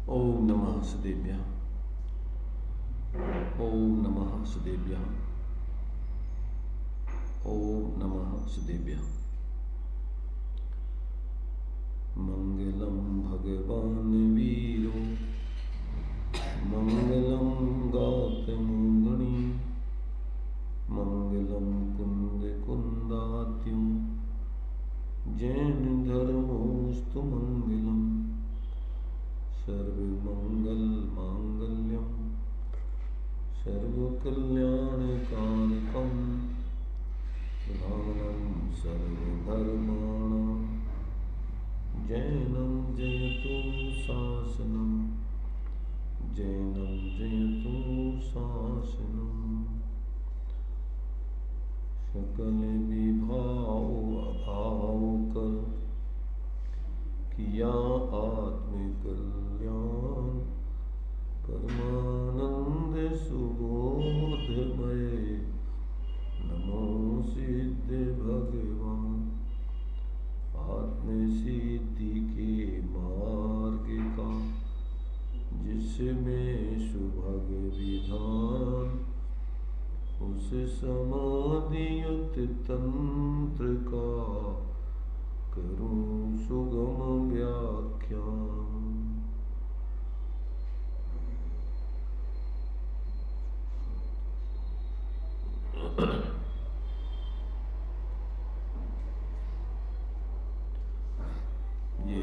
ओम नमः सुदेव्या। ओम नमः सुदेव्या। ओम नमः सुदेव्या। मंगलम भगवान वीरो मंगलम गौतमगुणी मंगलम कुंद कुंदात्यो जैन धर्मोस्तु मंगलम सर्वमंगल मांगल्यम सर्वकल्याणकारकम प्रधानम सर्वधर्माणां जैनं जयतु शासनं जैनं जयतु शासनं सकल विभाव अभाव कर किया आत्मकल्याण परमानंद सुबोधमय नमो सिद्ध भगवान आत्मसिद्धि के मार्ग का जिसमें सुभग विधान उस समाधियुत तंत्र का करूं सुगम व्याख्यान। ये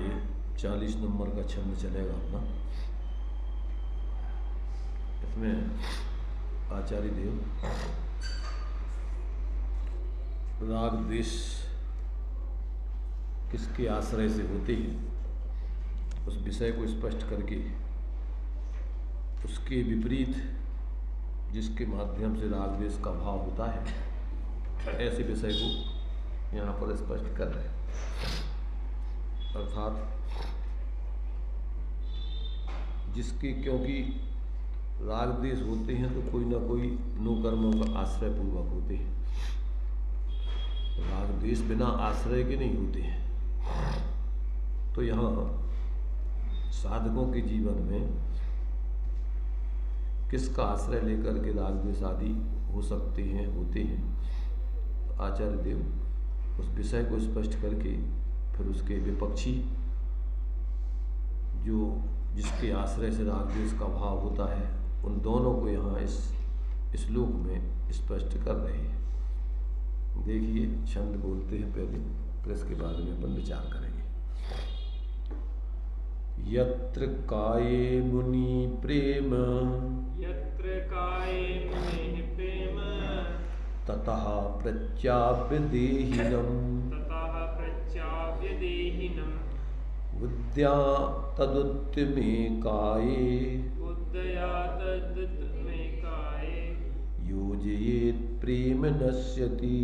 40 नंबर का छंद चलेगा अपना। इसमें आचार्य देव राग द्वेष किसके आश्रय से होते हैं उस विषय को स्पष्ट करके उसके विपरीत जिसके माध्यम से राग द्वेष का भाव होता है ऐसे विषय को यहाँ पर स्पष्ट कर रहे हैं। अर्थात जिसके क्योंकि राग द्वेष होते हैं तो कोई ना कोई नो कर्मों का आश्रय पूर्वक होते हैं। राग द्वेष बिना आश्रय के नहीं होते हैं। तो यहाँ साधकों के जीवन में किसका आश्रय लेकर के राग द्वेष आदि हो सकते हैं होते हैं। तो आचार्य देव उस विषय को स्पष्ट करके फिर उसके विपक्षी जो जिसके आश्रय से राग द्वेष का भाव होता है उन दोनों को यहाँ इस श्लोक में स्पष्ट कर रहे हैं। देखिए छंद बोलते हैं पहले, फिर इसके बाद में अपन विचार करेंगे। यत्र काये मुनि प्रेम ततः प्रत्याप्यदेहिनम् विद्या तदुत्तमे काये योजयेत् प्रेम नश्यति।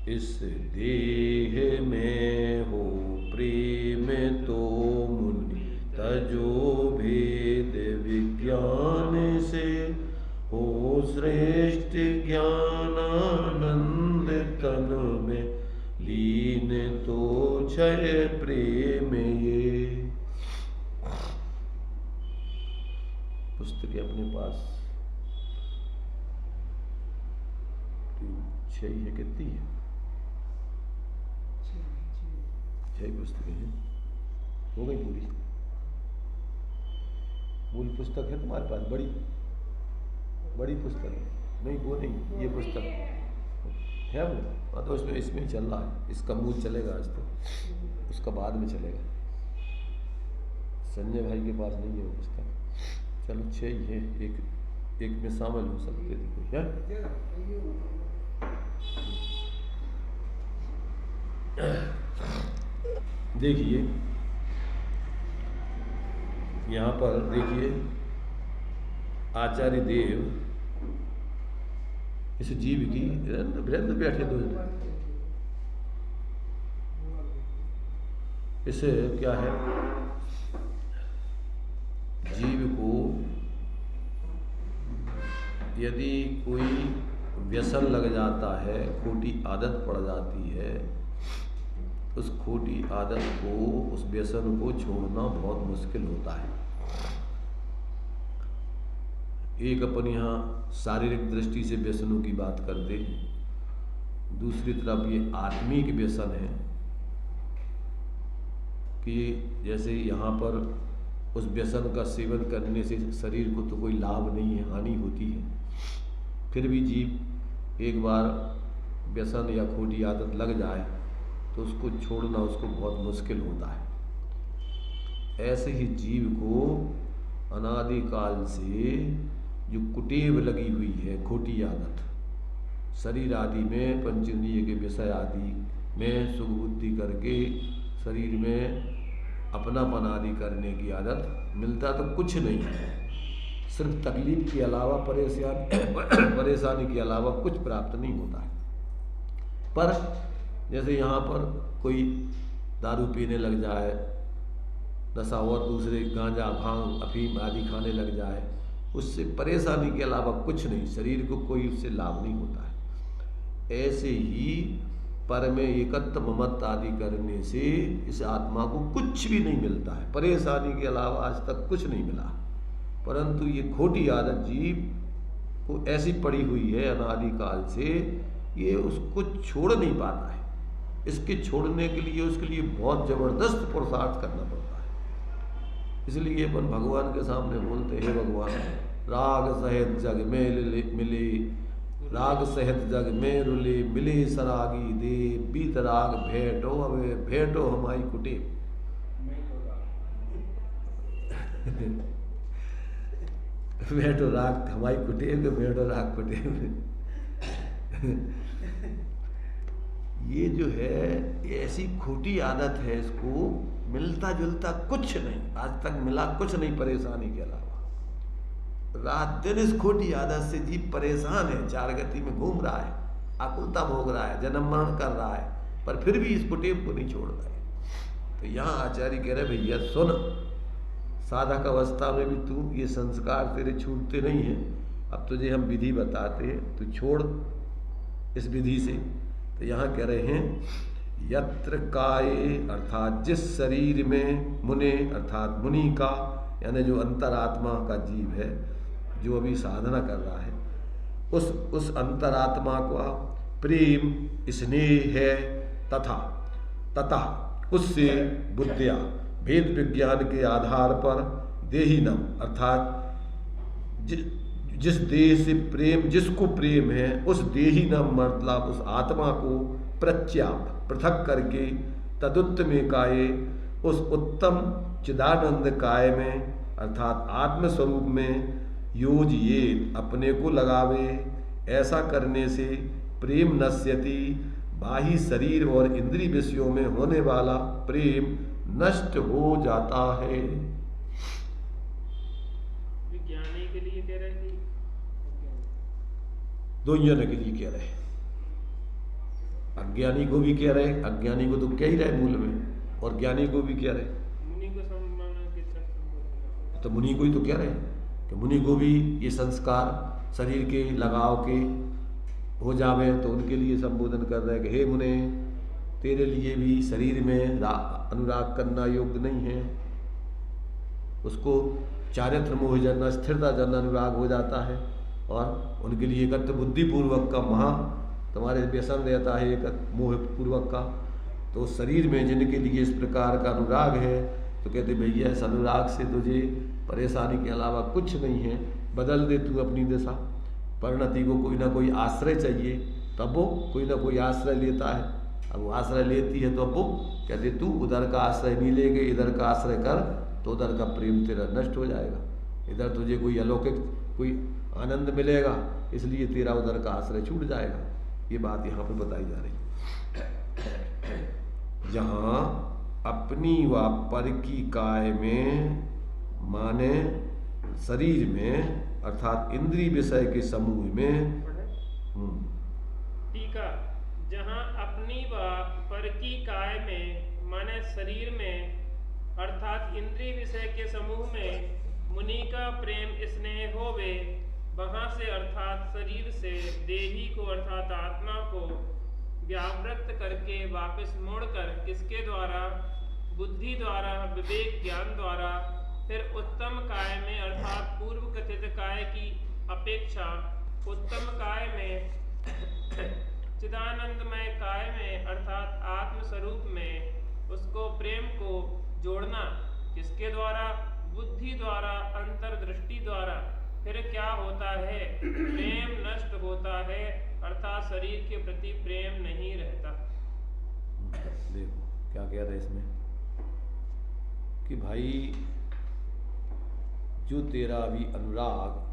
इस देह में हो प्रेम तो मुनि तजो भेद विज्ञान से हो श्रेष्ठ ज्ञानानंद तन में लीन तो क्षय प्रेम ये। पुस्तकें अपने पास 6 है, कितनी है? 6 पुस्तकें हैं, हो गई पूरी। मूल पुस्तक है तुम्हारे पास, बड़ी पुस्तक है? नहीं वो नहीं, ये पुस्तक है वो। हाँ तो इसमें ही चल रहा है। इसका मूल चलेगा आज तो, उसका बाद में चलेगा। संजय भाई के पास नहीं है वो पुस्तक। चलो 6 ही है, एक में शामिल हो सकते थे कोई है। देखिए यहाँ पर देखिए आचार्य देव इस जीव की वृंद बैठे दो इसे क्या है, जीव को यदि कोई व्यसन लग जाता है, खोटी आदत पड़ जाती है, उस खोटी आदत को, उस व्यसन को छोड़ना बहुत मुश्किल होता है। एक अपन यहाँ शारीरिक दृष्टि से व्यसनों की बात करते हैं, दूसरी तरफ ये आत्मिक व्यसन है कि जैसे यहाँ पर उस व्यसन का सेवन करने से शरीर को तो कोई लाभ नहीं है, हानि होती है, फिर भी जीव एक बार व्यसन या खोटी आदत लग जाए तो उसको छोड़ना उसको बहुत मुश्किल होता है। ऐसे ही जीव को अनादिकाल से जो कुटेव लगी हुई है, खोटी आदत, शरीर आदि में पंचेंद्रिय के विषय आदि में सुख बुद्धि करके शरीर में अपनापन आदि करने की आदत, मिलता तो कुछ नहीं है, सिर्फ तकलीफ के अलावा परेशानी के अलावा कुछ प्राप्त नहीं होता है। पर जैसे यहाँ पर कोई दारू पीने लग जाए, नशा और दूसरे गांजा भांग अफीम आदि खाने लग जाए, उससे परेशानी के अलावा कुछ नहीं, शरीर को कोई उससे लाभ नहीं होता है। ऐसे ही पर में एकत्व ममत्व आदि करने से इस आत्मा को कुछ भी नहीं मिलता है, परेशानी के अलावा आज तक कुछ नहीं मिला। परंतु ये खोटी आदत जीव को ऐसी पड़ी हुई है अनादिकाल से, ये उसको छोड़ नहीं पाता है। इसके छोड़ने के लिए उसके लिए बहुत जबरदस्त पुरुषार्थ करना पड़ता है। इसलिए अपन भगवान के सामने बोलते हैं, भगवान राग सहित जग में मिले, राग सहित जग में रुले, मिले सरागी दे, बीत राग भेंटो अबे भेंटो हमारी कुटे। भेंटो राग हमारी कुटे, भेंटो राग कुटे। ये जो है ऐसी खोटी आदत है, इसको मिलता जुलता कुछ नहीं, आज तक मिला कुछ नहीं परेशानी के अलावा। रात दिन इस खोटी आदत से जीव परेशान है, चार गति में घूम रहा है, आकुलता भोग रहा है, जन्म मरण कर रहा है, पर फिर भी इस कुटेव को नहीं छोड़ रहा है। तो यहाँ आचार्य कह रहे भैया सुन, साधक अवस्था में भी तू ये संस्कार तेरे छूटते नहीं है, अब तुझे हम विधि बताते हैं, तू छोड़ इस विधि से। तो यहाँ कह रहे हैं यत्र काये अर्थात जिस शरीर में, मुने अर्थात मुनि का, यानी जो अंतरात्मा का जीव है, जो अभी साधना कर रहा है, उस अंतरात्मा का प्रेम स्नेह है, तथा उससे बुद्धिया भेद विज्ञान के आधार पर देहीनम अर्थात जिस देह से प्रेम, जिसको प्रेम है उस देहीनम मतलब उस आत्मा को प्रत्याप पृथक करके तदुत्तमे काये, उस उत्तम चिदानंद काय में अर्थात आत्म स्वरूप में योज ये अपने को लगावे। ऐसा करने से प्रेम नश्यति, बाही शरीर और इंद्रिय विषयों में होने वाला प्रेम नष्ट हो जाता है। विज्ञानी के लिए कह रहे हैं, दो जन के लिए कह रहे हैं, अज्ञानी को भी कह रहे, अज्ञानी को तो कह ही रहे मूल में, और ज्ञानी को भी कह रहे, मुनि को तो मुनि को ही तो कह रहे हैं कि मुनि को भी ये संस्कार शरीर के लगाव के हो जावे, तो उनके लिए संबोधन कर रहे हैं कि हे मुने, तेरे लिए भी शरीर में अनुराग करना योग्य नहीं है, उसको चारित्र मोह जन स्थिरता जन अनुराग हो जाता है, और उनके लिए एकत्र बुद्धिपूर्वक का महा तुम्हारे व्यसन रहता है, एक मोह पूर्वक का। तो शरीर में जिनके लिए इस प्रकार का अनुराग है, तो कहते भैया इस अनुराग से तुझे परेशानी के अलावा कुछ नहीं है, बदल दे तू अपनी दिशा। परिणति को कोई ना कोई आश्रय चाहिए, तब वो कोई ना कोई आश्रय लेता है। अब वो आश्रय लेती है तो अब वो कहते तू उधर का आश्रय नहीं लेगे, इधर का आश्रय कर, तो उधर का प्रेम तेरा नष्ट हो जाएगा, इधर तुझे कोई अलौकिक कोई आनंद मिलेगा, इसलिए तेरा उधर का आश्रय छूट जाएगा। ये बात यहाँ पे बताई जा रही है। जहाँ अपनी व पर की काय में माने शरीर में अर्थात इंद्रिय विषय के समूह में, टीका, जहाँ अपनी व पर की काय में माने शरीर में अर्थात इंद्रिय विषय के समूह में मुनि का प्रेम स्नेह होवे, वहाँ से अर्थात शरीर से देही को अर्थात आत्मा को व्यावृत्त करके वापस मोड़कर इसके द्वारा बुद्धि द्वारा विवेक ज्ञान द्वारा फिर उत्तम काय में अर्थात पूर्व कथित काय की अपेक्षा उत्तम काय में चिदानंदमय काय में अर्थात आत्म स्वरूप में उसको प्रेम को जोड़ना, किसके द्वारा? बुद्धि द्वारा, अंतर्दृष्टि द्वारा। फिर क्या होता है? प्रेम नष्ट होता है, अर्थात शरीर के प्रति प्रेम नहीं रहता। देखो क्या कह रहे इसमें कि भाई जो तेरा अभी अनुराग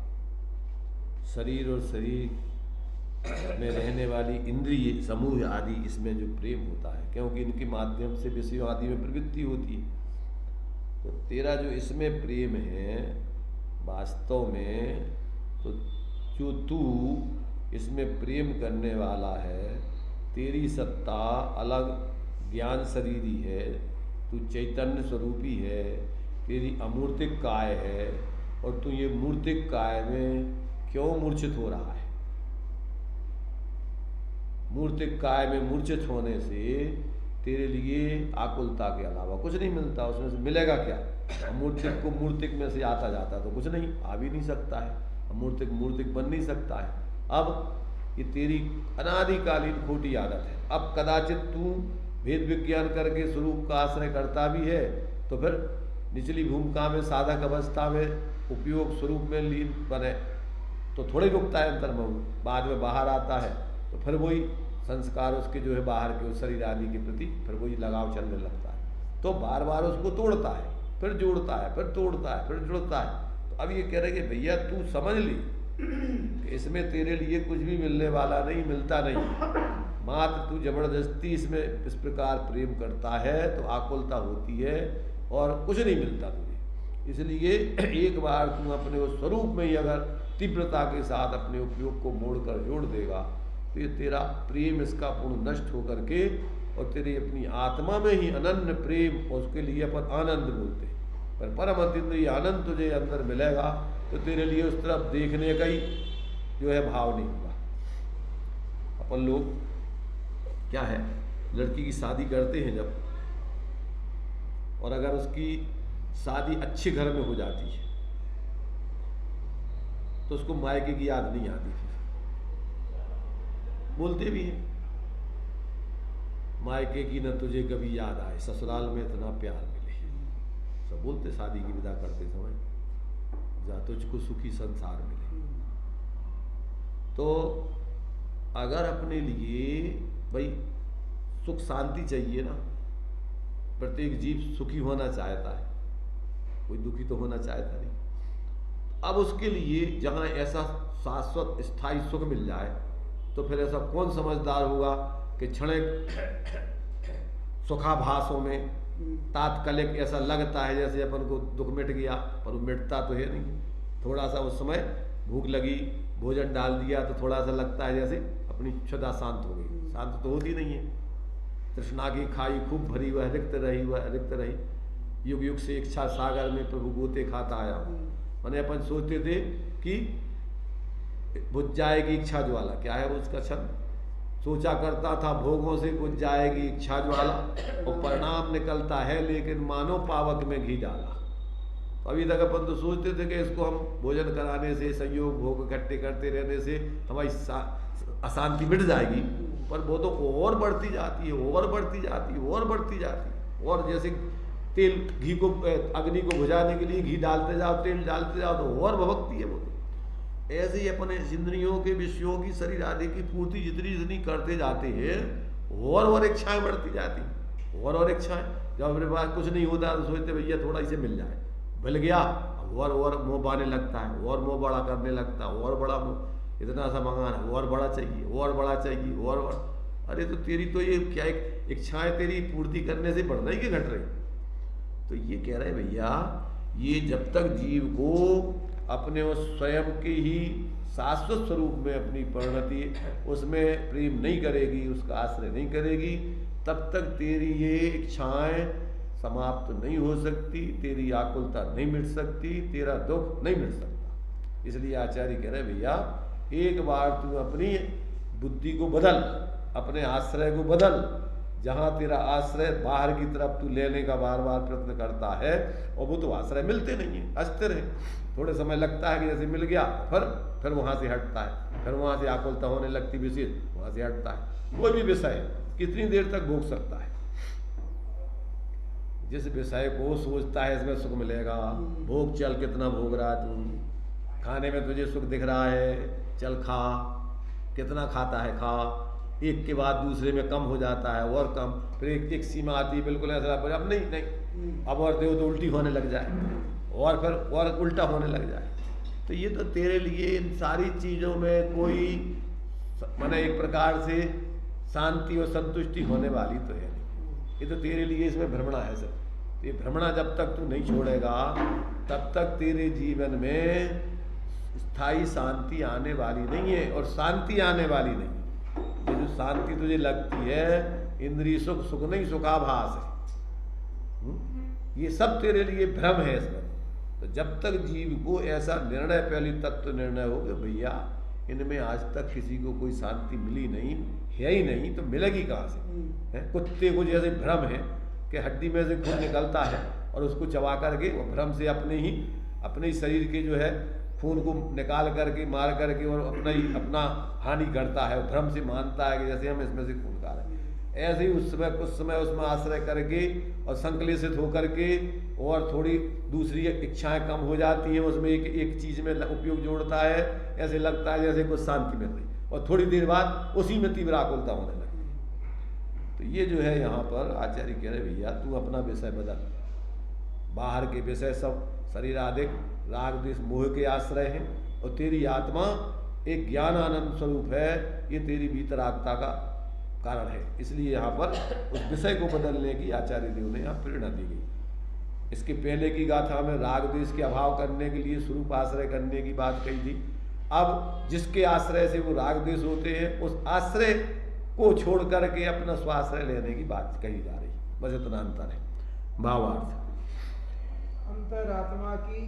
शरीर और शरीर में रहने वाली इंद्रिय समूह आदि, इसमें जो प्रेम होता है, क्योंकि इनके माध्यम से विषयों आदि में प्रवृत्ति होती है, तो तेरा जो इसमें प्रेम है वास्तव में, तो जो तू इसमें प्रेम करने वाला है, तेरी सत्ता अलग ज्ञान शरीरी है, तू चैतन्य स्वरूपी है, तेरी अमूर्तिक काय है, और तू ये मूर्तिक काय में क्यों मूर्छित हो रहा है? मूर्तिक काय में मूर्छित होने से तेरे लिए आकुलता के अलावा कुछ नहीं मिलता। उसमें से मिलेगा क्या? अमूर्तिक को मूर्तिक में से आता जाता तो कुछ नहीं, आ भी नहीं सकता है, अमूर्तिक मूर्तिक बन नहीं सकता है। अब ये तेरी अनादिकालीन खोटी आदत है। अब कदाचित तू भेद विज्ञान करके स्वरूप का आश्रय करता भी है, तो फिर निचली भूमिका में साधक अवस्था में उपयोग स्वरूप में लीन बने तो थोड़े रुकता है अंतर्मुख, बाद में बाहर आता है तो फिर वही संस्कार उसके जो है बाहर के उस शरीर आदि के प्रति फिर वही लगाव चलने लगता है, तो बार बार उसको तोड़ता है, फिर जोड़ता है, फिर तोड़ता है, फिर जुड़ता है। तो अब ये कह रहे कि भैया तू समझ ली कि इसमें तेरे लिए कुछ भी मिलने वाला नहीं, मिलता नहीं, मात्र तू जबरदस्ती इसमें इस प्रकार प्रेम करता है तो आकुलता होती है और कुछ नहीं मिलता तुझे। इसलिए एक बार तू अपने उस स्वरूप में ही अगर तीव्रता के साथ अपने उपयोग को मोड़कर जोड़ देगा तो ये तेरा प्रेम इसका पूर्ण नष्ट होकर के और तेरी अपनी आत्मा में ही अनन्य प्रेम, उसके लिए अपन आनंद बोलते हैं, पर परम अतीन्द्रिय आनंद तुझे अंदर मिलेगा तो तेरे लिए उस तरफ देखने का ही जो है भाव नहीं होगा। अपन लोग क्या है, लड़की की शादी करते हैं जब, और अगर उसकी शादी अच्छे घर में हो जाती है तो उसको मायके की याद नहीं आती, फिर बोलते भी हैं मायके की न तुझे कभी याद आए, ससुराल में इतना प्यार मिले, सब बोलते शादी की विदा करते समय, जा तुझको सुखी संसार मिले। तो अगर अपने लिए भाई सुख शांति चाहिए ना, प्रत्येक जीव सुखी होना चाहता है, कोई दुखी तो होना चाहता नहीं। अब उसके लिए जहां ऐसा शाश्वत स्थायी सुख मिल जाए तो फिर ऐसा कौन समझदार होगा कि क्षणिक सुखाभासों में तात्कालिक ऐसा लगता है जैसे अपन को दुख मिट गया, पर वो मिटता तो है नहीं। थोड़ा सा उस समय भूख लगी, भोजन डाल दिया तो थोड़ा सा लगता है जैसे अपनी क्षुधा शांत हो गई, शांत तो होती नहीं है। तृष्णा की खाई खूब भरी, वह रिक्त रही, वह रिक्त रही, युग युग से इच्छा सागर में प्रभु गोते खाता आया हूँ। मैंने अपन सोचते थे कि बुझ जाएगी इच्छा ज्वाला, क्या है वो उसका छंद, सोचा करता था भोगों से बुझ जाएगी इच्छा ज्वाला, और परिणाम निकलता है लेकिन मानो पावक में घी डाला। तो अभी तक अपन तो सोचते थे कि इसको हम भोजन कराने से, संयोग भोग इकट्ठे करते रहने से हमारी अशांति मिट जाएगी, पर वो तो और बढ़ती जाती है, और बढ़ती जाती है, और बढ़ती जाती है। और जैसे तेल घी को, अग्नि को बुझाने के लिए घी डालते जाओ, तेल डालते जाओ तो और भभकती है वो। तो ऐसे ही अपने इंद्रियों के विषयों की शरीर आदि की पूर्ति जितनी जितनी करते जाते हैं और इच्छाएं बढ़ती जाती, और इच्छाएं। जब अपने पास कुछ नहीं होता तो सोचते भैया थोड़ा इसे मिल जाए, मिल गया और मोह पाने लगता है, और मोह बड़ा करने लगता है, और बड़ा मोह, इतना सा मंगाना, और बड़ा चाहिए, और बड़ा चाहिए, और बड़ा। अरे तो तेरी तो ये क्या इच्छाएं तेरी पूर्ति करने से बढ़ रही कि घट रही? तो ये कह रहे भैया, ये जब तक जीव को अपने उस स्वयं के ही शाश्वत स्वरूप में अपनी परिणति उसमें प्रेम नहीं करेगी, उसका आश्रय नहीं करेगी, तब तक तेरी ये इच्छाएं समाप्त नहीं हो सकती, तेरी आकुलता नहीं मिट सकती, तेरा दुख नहीं मिट सकता। इसलिए आचार्य कह रहे भैया, एक बार तू अपनी बुद्धि को बदल, अपने आश्रय को बदल। जहाँ तेरा आश्रय बाहर की तरफ तू लेने का बार बार प्रयत्न करता है और वो तो आश्रय मिलते नहीं है, अस्थिर है। थोड़े समय लगता है कि जैसे मिल गया, फिर वहाँ से हटता है, फिर वहाँ से आकुलता होने लगती विशेष, वहाँ से हटता है। कोई भी विषय कितनी देर तक भोग सकता है? जिस विषय को सोचता है इसमें सुख मिलेगा, भोग चल, कितना भोग रहा है तू, खाने में तुझे सुख दिख रहा है, चल खा, कितना खाता है खा, एक के बाद दूसरे में कम हो जाता है और कम, फिर एक सीमा आती है बिल्कुल ऐसा, अब नहीं, अब और देखो तो उल्टी होने लग जाए और फिर और उल्टा होने लग जाए। तो ये तो तेरे लिए इन सारी चीज़ों में कोई माने एक प्रकार से शांति और संतुष्टि होने वाली तो है नहीं। ये तो तेरे लिए इसमें भ्रमणा है सब। तो ये भ्रमणा जब तक तू नहीं छोड़ेगा तब तक तेरे जीवन में स्थायी शांति आने वाली नहीं है, और शांति आने वाली नहीं है। ये जो शांति तुझे लगती है इंद्रिय सुख, सुख नहीं सुखाभास है, ये सब तेरे लिए भ्रम है इसमें। तो जब तक जीव को ऐसा निर्णय, पहली तत्व निर्णय हो कि भैया इनमें आज तक किसी को कोई शांति मिली नहीं है ही नहीं, तो मिलेगी कहाँ से? है कुत्ते को जैसे भ्रम है कि हड्डी में से खून निकलता है और उसको चबा करके वो भ्रम से अपने ही शरीर के जो है खून को निकाल करके मार करके और अपना हानि करता है, भ्रम से मानता है कि जैसे हम इसमें से खून खा रहे हैं। ऐसे ही कुछ समय उसमें आश्रय करके और संकलेशित होकर के और थोड़ी दूसरी इच्छाएं कम हो जाती हैं, उसमें एक चीज़ में उपयोग जोड़ता है, ऐसे लगता है जैसे कुछ शांति मिल रही, और थोड़ी देर बाद उसी में तीव्र आकुलता होने लगती। तो ये जो है यहाँ पर आचार्य कह रहे भैया तू अपना विषय बदल। बाहर के विषय सब शरीर आदि राग द्वेष मोह के आश्रय हैं, और तेरी आत्मा एक ज्ञान आनंद स्वरूप है, ये तेरी भीतरागता का कारण है। इसलिए यहाँ पर उस विषय को बदलने की आचार्य देव ने यहाँ प्रेरणा दी गई। इसके पहले की गाथा में राग द्वेष के अभाव करने के लिए स्वरूप आश्रय करने की बात कही थी। अब जिसके आश्रय से वो राग द्वेष होते हैं उस आश्रय को छोड़ करके अपना स्वाश्रय लेने की बात कही जा रही। बस इतना अंतर है। भावार्थ अंतरात्मा की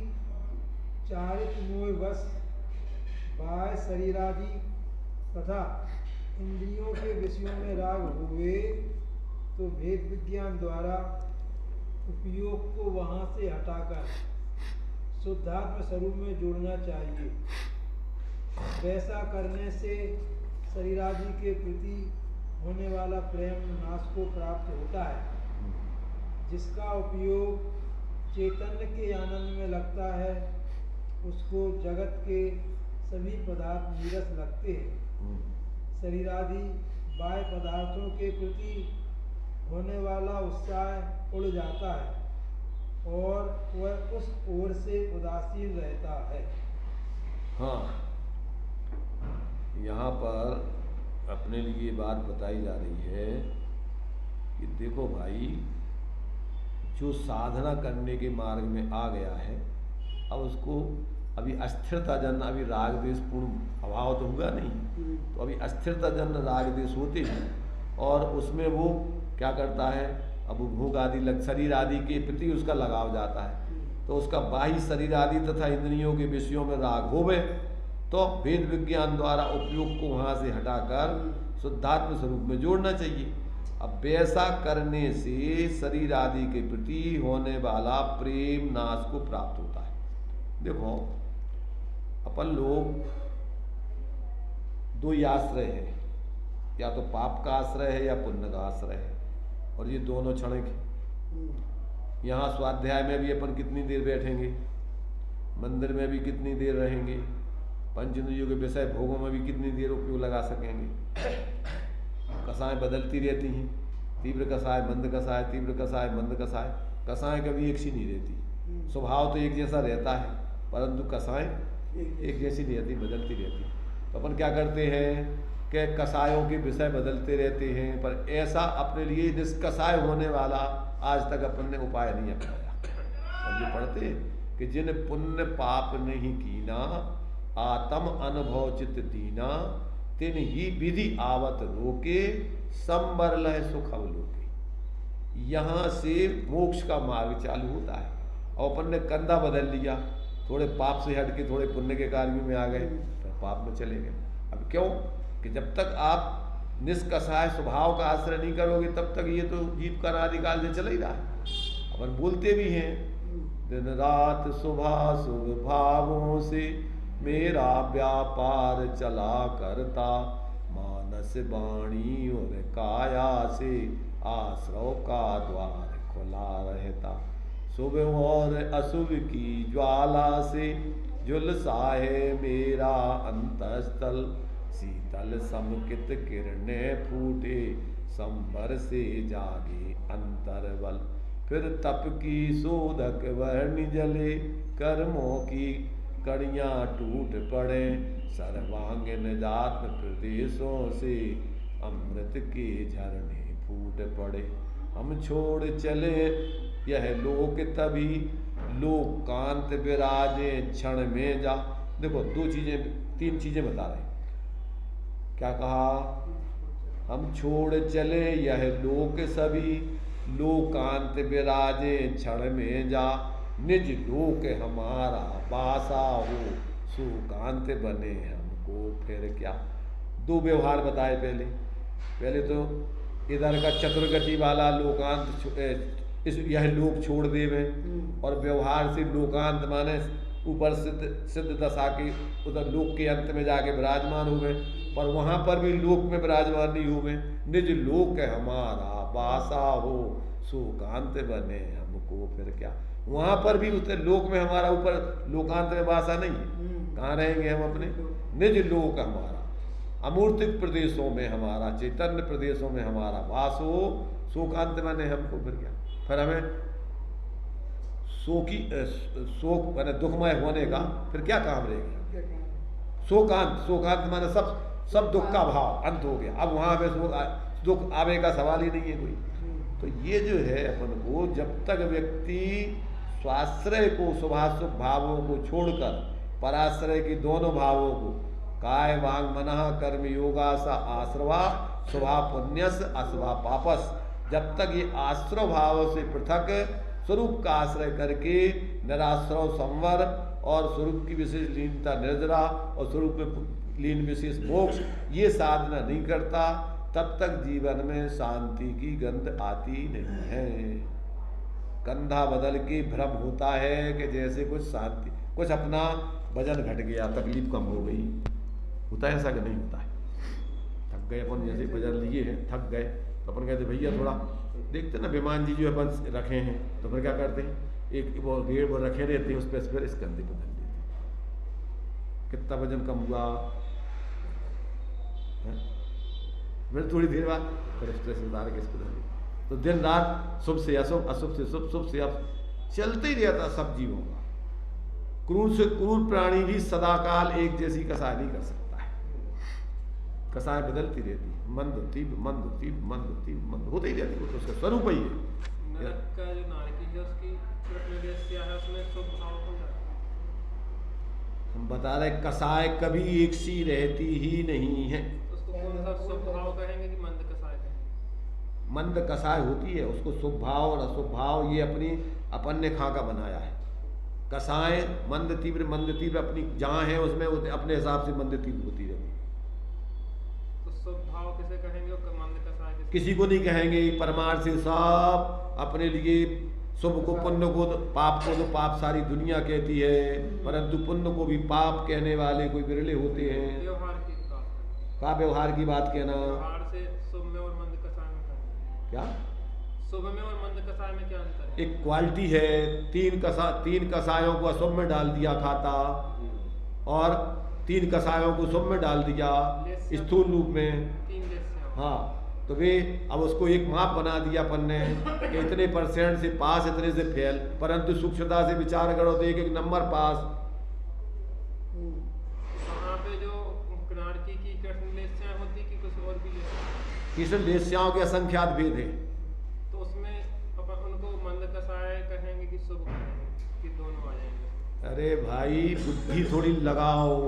चारित मोह वश बाह्य शरीरादि तथा इंद्रियों के विषयों में राग हुए तो भेद विज्ञान द्वारा उपयोग को वहाँ से हटाकर शुद्धात्म स्वरूप में जोड़ना चाहिए। वैसा करने से शरीरादि के प्रति होने वाला प्रेम नाश को प्राप्त होता है, जिसका उपयोग चैतन्य के आनंद में लगता है, उसको जगत के सभी पदार्थ नीरस लगते हैं। शरीरादि बाह्य पदार्थों के प्रति होने वाला उत्साह उड़ जाता है और वह उस ओर से उदासीन रहता है। हाँ, यहाँ पर अपने लिए बात बताई जा रही है कि देखो भाई, जो साधना करने के मार्ग में आ गया है, अब उसको अभी अस्थिरता जन, अभी राग द्वेष पूर्ण अभाव तो हुआ नहीं, तो अभी अस्थिरता जन राग द्वेष होते हैं, और उसमें वो क्या करता है, अब भोग आदि शरीर आदि के प्रति उसका लगाव जाता है, तो उसका बाह्य शरीर आदि तथा इंद्रियों के विषयों में राग होवे तो वेद विज्ञान द्वारा उपयोग को वहाँ से हटाकर शुद्धात्म स्वरूप में जोड़ना चाहिए। अब वैसा करने से शरीर आदि के प्रति होने वाला प्रेम नाश को प्राप्त होता है। देखो, अपन लोग दो ही आश्रय है, या तो पाप का आश्रय है या पुण्य का आश्रय है, और ये दोनों क्षणिक है। यहाँ स्वाध्याय में भी अपन कितनी देर बैठेंगे, मंदिर में भी कितनी देर रहेंगे, पंचेंद्रियों के विषय भोगों में भी कितनी देर उपयोग लगा सकेंगे। कसाएं बदलती रहती हैं, तीव्र कसाय, मंद कसाय, तीव्र कसाय, मंद कसाय। कसाएं कभी एक सी नहीं रहती, स्वभाव तो एक जैसा रहता है, परंतु कसाएं एक जैसी नहीं रहती, बदलती रहती। तो अपन क्या करते हैं कि कसायों के विषय बदलते रहते हैं, पर ऐसा अपने लिए निष्कसाय होने वाला आज तक अपन ने उपाय नहीं अपनाया। हम ये पढ़ते कि जिन पुण्य पाप नहीं कीना, आत्म अनुभव चित दीना, तिन ही विधि आवत रोके, संबर लय सुख अवलोके। यहाँ से मोक्ष का मार्ग चालू होता है, और अपन ने कंधा बदल लिया, थोड़े पाप से हट के थोड़े पुण्य के कार्यों में आ गए, तो पाप में चले गए। अब क्यों कि जब तक आप निष्कषाय स्वभाव का आश्रय नहीं करोगे तब तक ये तो जीव का अनादिकाल से चल ही रहा है। अपन बोलते भी हैं दिन रात शुभ शुभ भावों से मेरा व्यापार चला करता, मानस वाणी और काया से आश्रव का द्वार खुला रहता। शुभ और अशुभ की ज्वाला से झुलसाए मेरा अंतस्थल, शीतल समकित किरणें फूटे संबर से जागे अंतरबल। फिर तप की शोधक वर्णि जले कर्मों की कड़ियाँ टूट पड़े, सर्वांगीण जात प्रदेशों से अमृत के झरने फूट पड़े। हम छोड़ चले यह लोक तभी लोक कांत विराजे क्षण में जा। देखो तीन चीजें बता रहे। क्या कहा? हम छोड़ चले यह लोक सभी लोकांत विराजे क्षण में जा, निज लोक हमारा बासा हो सुकांत बने हमको फिर क्या। दो व्यवहार बताए पहले तो इधर का चतुर्गति वाला लोकांत यह लोक छोड़ देवे, और व्यवहार से लोकांत माने ऊपर सिद्ध दशा के उधर लोक के अंत में जाके विराजमान हो गए, पर वहाँ पर भी लोक में विराजमान नहीं हो गए। निज लोक हमारा बासा हो सुकांत बने हमको फिर क्या। वहाँ पर भी उस लोक में हमारा ऊपर लोकांत में बासा नहीं है, कहाँ रहेंगे हम अपने। निज लोक हमारा अमूर्तिक प्रदेशों में हमारा, चैतन्य प्रदेशों में हमारा वास हो शोकांत बने हमको फिर क्या। फिर हमें शोक माने दुखमय होने का फिर क्या काम रहेगा। शोकांत माने सब दुख का भाव अंत हो गया। अब वहाँ पे दुख आवे का सवाल ही नहीं है कोई। तो ये जो है अपन को जब तक व्यक्ति स्वाश्रय को शुभाशुभ भावों को छोड़कर पराश्रय की दोनों भावों को काय वांग मनः कर्म योगा सा आश्रवा शुभा पुण्यस अशुभा पापस, जब तक ये आश्रव भाव से पृथक स्वरूप का आश्रय करके निराश्रव संवर और स्वरूप की विशेष लीनता निर्जरा और स्वरूप में लीन विशेष मोक्ष ये साधना नहीं करता, तब तक जीवन में शांति की गंध आती नहीं है। कंधा बदल के भ्रम होता है कि जैसे कुछ शांति, कुछ अपना वजन घट गया, तकलीफ कम हो गई, होता है ऐसा कि नहीं होता है। थक गए अपन, जैसे वजन लिए हैं थक गए तो अपन कहते भैया थोड़ा देखते ना विमान जी जो अपन रखे हैं तो फिर क्या करते हैं, एक वो रेड़ वो रखे रहते हैं उस पर फिर इस कंधे बदल देते हैं। कितना वजन कम हुआ, फिर थोड़ी देर बाद फिर स्ट्रेस उतार के इसको बदल। तो दिन रात शुभ से अशुभ, अशुभ से शुभ, शुभ से अशुभ चलते ही रहता सब जीवों का। क्रूर से क्रूर प्राणी भी सदाकाल एक जैसी कसाय नहीं कर सकता है, कसाय बदलती रहती है, मंद तीव्र मंद तीव्र मंद तीव्र मंद होते ही रहती है, तो उसका स्वरूप ही है। नरक का जो नारकी है उसकी है उसमें शुभ भाव होगा। हम बता रहे कसाय कभी एक सी रहती ही नहीं है। उसको कौन सा शुभ भाव कहेंगे कि मंद कसाय कहेंगे? मंद कसाय होती है, उसको शुभ भाव और अशुभ भाव ये अपन ने खाका बनाया है। कसाय मंद तीव्र अपनी जहाँ है उसमें अपने हिसाब से मंद तीव्र होती रहती। तो शुभ भाव किसे कहेंगे और मंद कसाय किसी को नहीं कहेंगे। परमार्थ से सब अपने लिए शुभ को पुण्य को पाप को तो पाप सारी दुनिया कहती है, परंतु पुण्य को भी पाप कहने वाले कोई विरले होते हैं। व्यवहार की बात, का व्यवहार की बात कहना, व्यवहार से शुभ में और मंद कसाय में क्या शुभ में और मंद कसाय में क्या अंतर है? एक क्वालिटी है। तीन कसायों को अशुभ में डाल दिया खाता और 3 कसायों को शुभ में डाल दिया स्थूल रूप में। 3 हाँ, तो वे अब उसको एक माप बना दिया अपन ने कि इतने % से पास इतने से फेल, परंतु सूक्ष्मता से विचार करो तो एक नंबर पास। वहाँ पे जो नारकी की कृष्ण लेस्याएं होती कि कुछ और भी कृष्ण लेस्याओं के असंख्यात भेद है। तो उसमें अपन उनको मंद कसाय कहेंगे कि शुभ कहेंगे कि दोनों आ जाएंगे? अरे भाई बुद्धि थोड़ी लगाओ,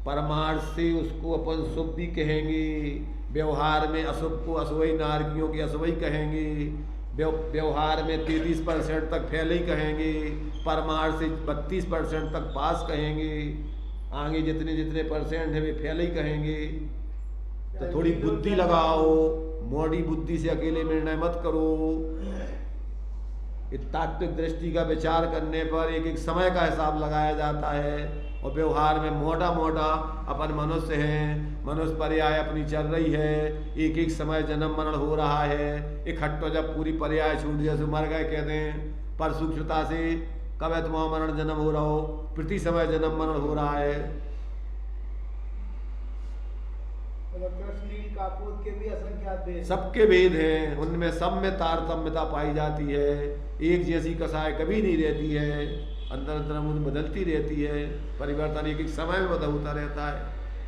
परमार्थ से उसको अपन शुभ भी कहेंगे, व्यवहार में अशुभ को अशुभई नारकियों की अशुभई कहेंगे, व्यवहार में 33% तक फेल ही कहेंगे, परमार्थ से 32% तक पास कहेंगे, आगे जितने % है वे फेल ही कहेंगे। तो थोड़ी बुद्धि लगाओ, मोटी बुद्धि से अकेले निर्णय मत करो। तात्विक दृष्टि का विचार करने पर एक एक समय का हिसाब लगाया जाता है, और व्यवहार में मोटा मोटा अपन मनुष्य हैं, मनुष्य पर्याय अपनी चल रही है, एक एक समय जन्म मरण हो रहा है। इकट्ठो जब पूरी पर्याय छूट जैसे मर गए कहते हैं, पर सूक्ष्मता से कब है तुम्हारा मरण जन्म हो रहा हो, प्रति समय जन्म मरण हो रहा है। के भी असंख्यात भेद, सबके भेद हैं, उनमें सब में तारतम्यता पाई जाती है। एक जैसी कसाय कभी नहीं रहती है, अंदर अंदर बदलती रहती है, परिवर्तन एक एक समय में होता रहता है।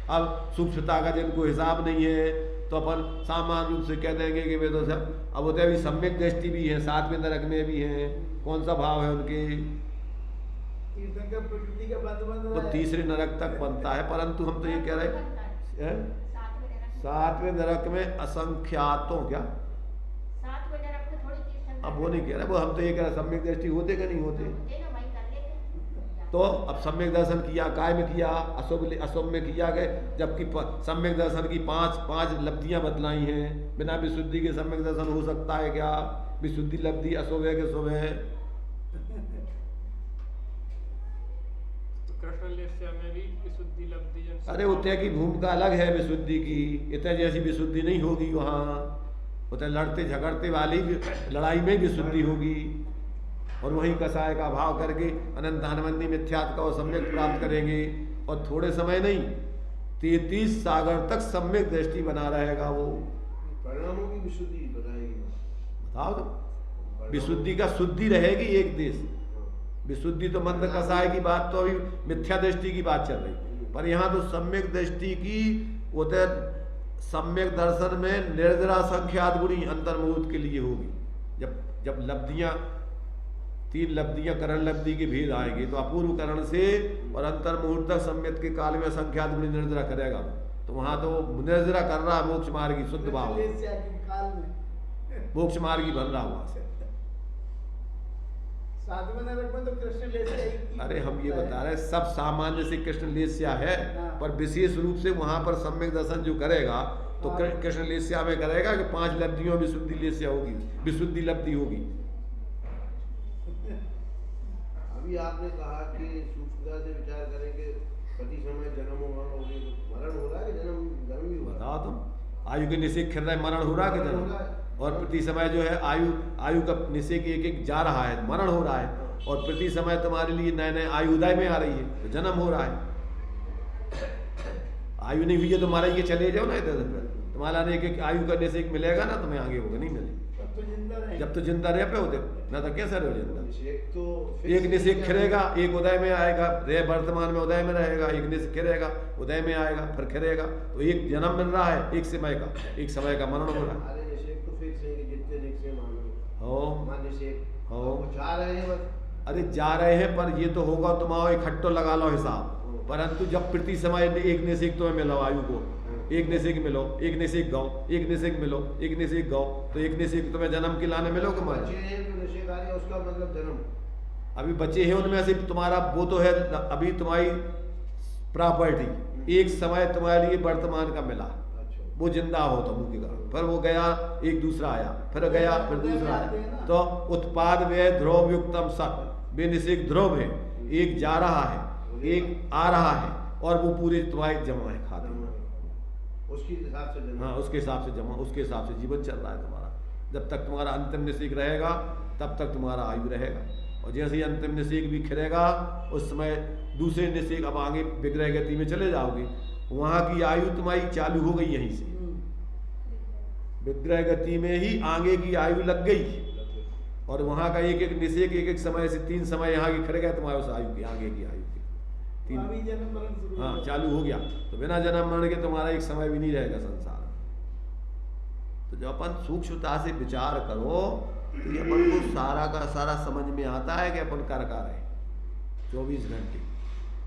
अब सूक्ष्मता का जिनको हिसाब नहीं है तो अपन सामान्य रूप से कह देंगे कि वे तो सब, अब होते भी सम्यक दृष्टि भी है, सातवें नरक में भी हैं, कौन सा भाव है उनके, तो तीसरे नरक तक बनता है। परंतु हम तो ये कह रहे हैं सातवें नरक में असंख्यातों, क्या अब वो नहीं कह रहे, वो हम तो ये कह रहे सम्यक दृष्टि होते कि नहीं होते। तो अब सम्यक दर्शन किया, काय में किया, अशुभ में किया गए, जबकि सम्यक दर्शन की पांच लब्धियां बतलाई हैं। बिना विशुद्धि के सम्यक दर्शन हो सकता है क्या? विशुद्धि लब्धि अशुभ है कि शुभ है? अरे उतने की भूमिका अलग है विशुद्धि की, इतने जैसी विशुद्धि नहीं होगी वहाँ, उतने लड़ते झगड़ते वाली लड़ाई में विशुद्धि होगी, और वही कसाय का भाव करके अनंत आनंदी मिथ्यात्व का सम्यक प्राप्त करेंगे, और थोड़े समय नहीं 33 सागर तक सम्यक दृष्टि बना रहेगा वो। परिणामों की विशुद्धि बनाएगी, बताओ तो विशुद्धि का शुद्धि रहेगी एक देश। विशुद्धि तो मंद कसाय की बात, तो अभी मिथ्या दृष्टि की बात चल रही, पर यहाँ तो सम्यक दृष्टि की होते सम्यक दर्शन में निर्जरा संख्यात गुणी अंतर्मुहूर्त के लिए होगी। जब लब्धियां, 3 लब्धियां करण लब्धि के भेद आएंगे तो अपूर्व करण से और अंतर्मुहूर्त तक सम्यक के काल में संख्यात गुणी निर्जरा करेगा, तो वहां तो निर्जरा कर रहा है मोक्ष मार्गी शुद्ध भाव, मोक्ष मार्गी बन रहा वहां से। तो कृष्ण लेस्या, अरे हम ये बता रहे हैं सब सामान्य से कृष्ण लेस्या है, पर विशेष रूप से वहां पर सम्यक दर्शन जो करेगा तो कृष्ण लेस्या में करेगा कि 5 लब्धियों में विशुद्धि लेस्या होगी, विशुद्धि लब्धि होगी। अभी आपने कहा कि सूक्ष्मता से विचार करेंगे, प्रति समय जन्म मरण हो रहा है कि जन्म भी हो रहा है? बताओ तुम, आयु के निषेध कर रहे मरण हो रहा है कि जन्म, और प्रति समय जो है आयु का निषेध एक एक जा रहा है, मरण हो रहा है, और प्रति समय तुम्हारे लिए नए नए आयु उदय में आ रही है, तो जन्म हो रहा है। आयु नहीं हुई है तो तुम्हारा ये चले जाओ ना इधर उधर, तुम्हारा एक एक आयु का निषेध मिलेगा ना तुम्हें, आगे होगा नहीं मिलेगा जब तो जिंदा रह पे होते ना, तो कैसा रहो जिंदा। एक निषेध खिरेगा, एक उदय में आएगा, वर्तमान में उदय में रहेगा, एक निषेध खिरेगा, उदय में आएगा, फिर खिरेगा, तो एक जन्म मिल रहा है, एक समय का मरण हो रहा है। जा रहे हैं बस, अरे जा रहे हैं, पर ये तो होगा तुम्हारा इकट्ठो लगा लो हिसाब, परंतु जब प्रति समय एक निषेध तुम्हें मिलो आयु को, एक निषेध मिलो, एक निषेध गाओ, एक निषेध मिलो, एक निषेध गाओ, तो एक निषेध तुम्हें जन्म के लाने मिलो कि उसका मतलब जन्म। अभी बचे हैं उनमें से तुम्हारा वो तो है अभी तुम्हारी प्रॉपर्टी, एक समय तुम्हारे लिए वर्तमान का मिला, वो जिंदा हो तो मुख्य कारण, फिर वो गया, एक दूसरा आया, फिर गया, फिर दूसरा आया, तो उत्पाद व्यय ध्रुव युक्तम सत बेनिषेध ध्रुव है, एक जा रहा है, एक आ रहा है, और वो पूरे तुम्हारे जमा है खाते में, उसके हिसाब से, हाँ उसके हिसाब से जमा, उसके हिसाब से जीवन चल रहा है तुम्हारा। जब तक तुम्हारा अंतिम निषेध रहेगा तब तक तुम्हारा आयु रहेगा, और जैसे ही अंतिम निषेध भी खिरेगा उस समय दूसरे निषेध, अब आगे विग्रह गति में चले जाओगे, वहां की आयु तुम्हारी चालू हो गई, यहीं से विग्रह गति में ही आगे की आयु लग गई, और वहां का एक एक निषेध एक एक समय से 3 समय यहाँ की खड़े गए तुम्हारे उस आयु की, आगे की आयु की 3, हाँ चालू हो गया, तो बिना जन्म मरण के तुम्हारा एक समय भी नहीं रहेगा संसार। तो जब अपन सूक्ष्मता से विचार करो तो ये अपन को सारा का सारा समझ में आता है कि अपन कर रहे 24 घंटे,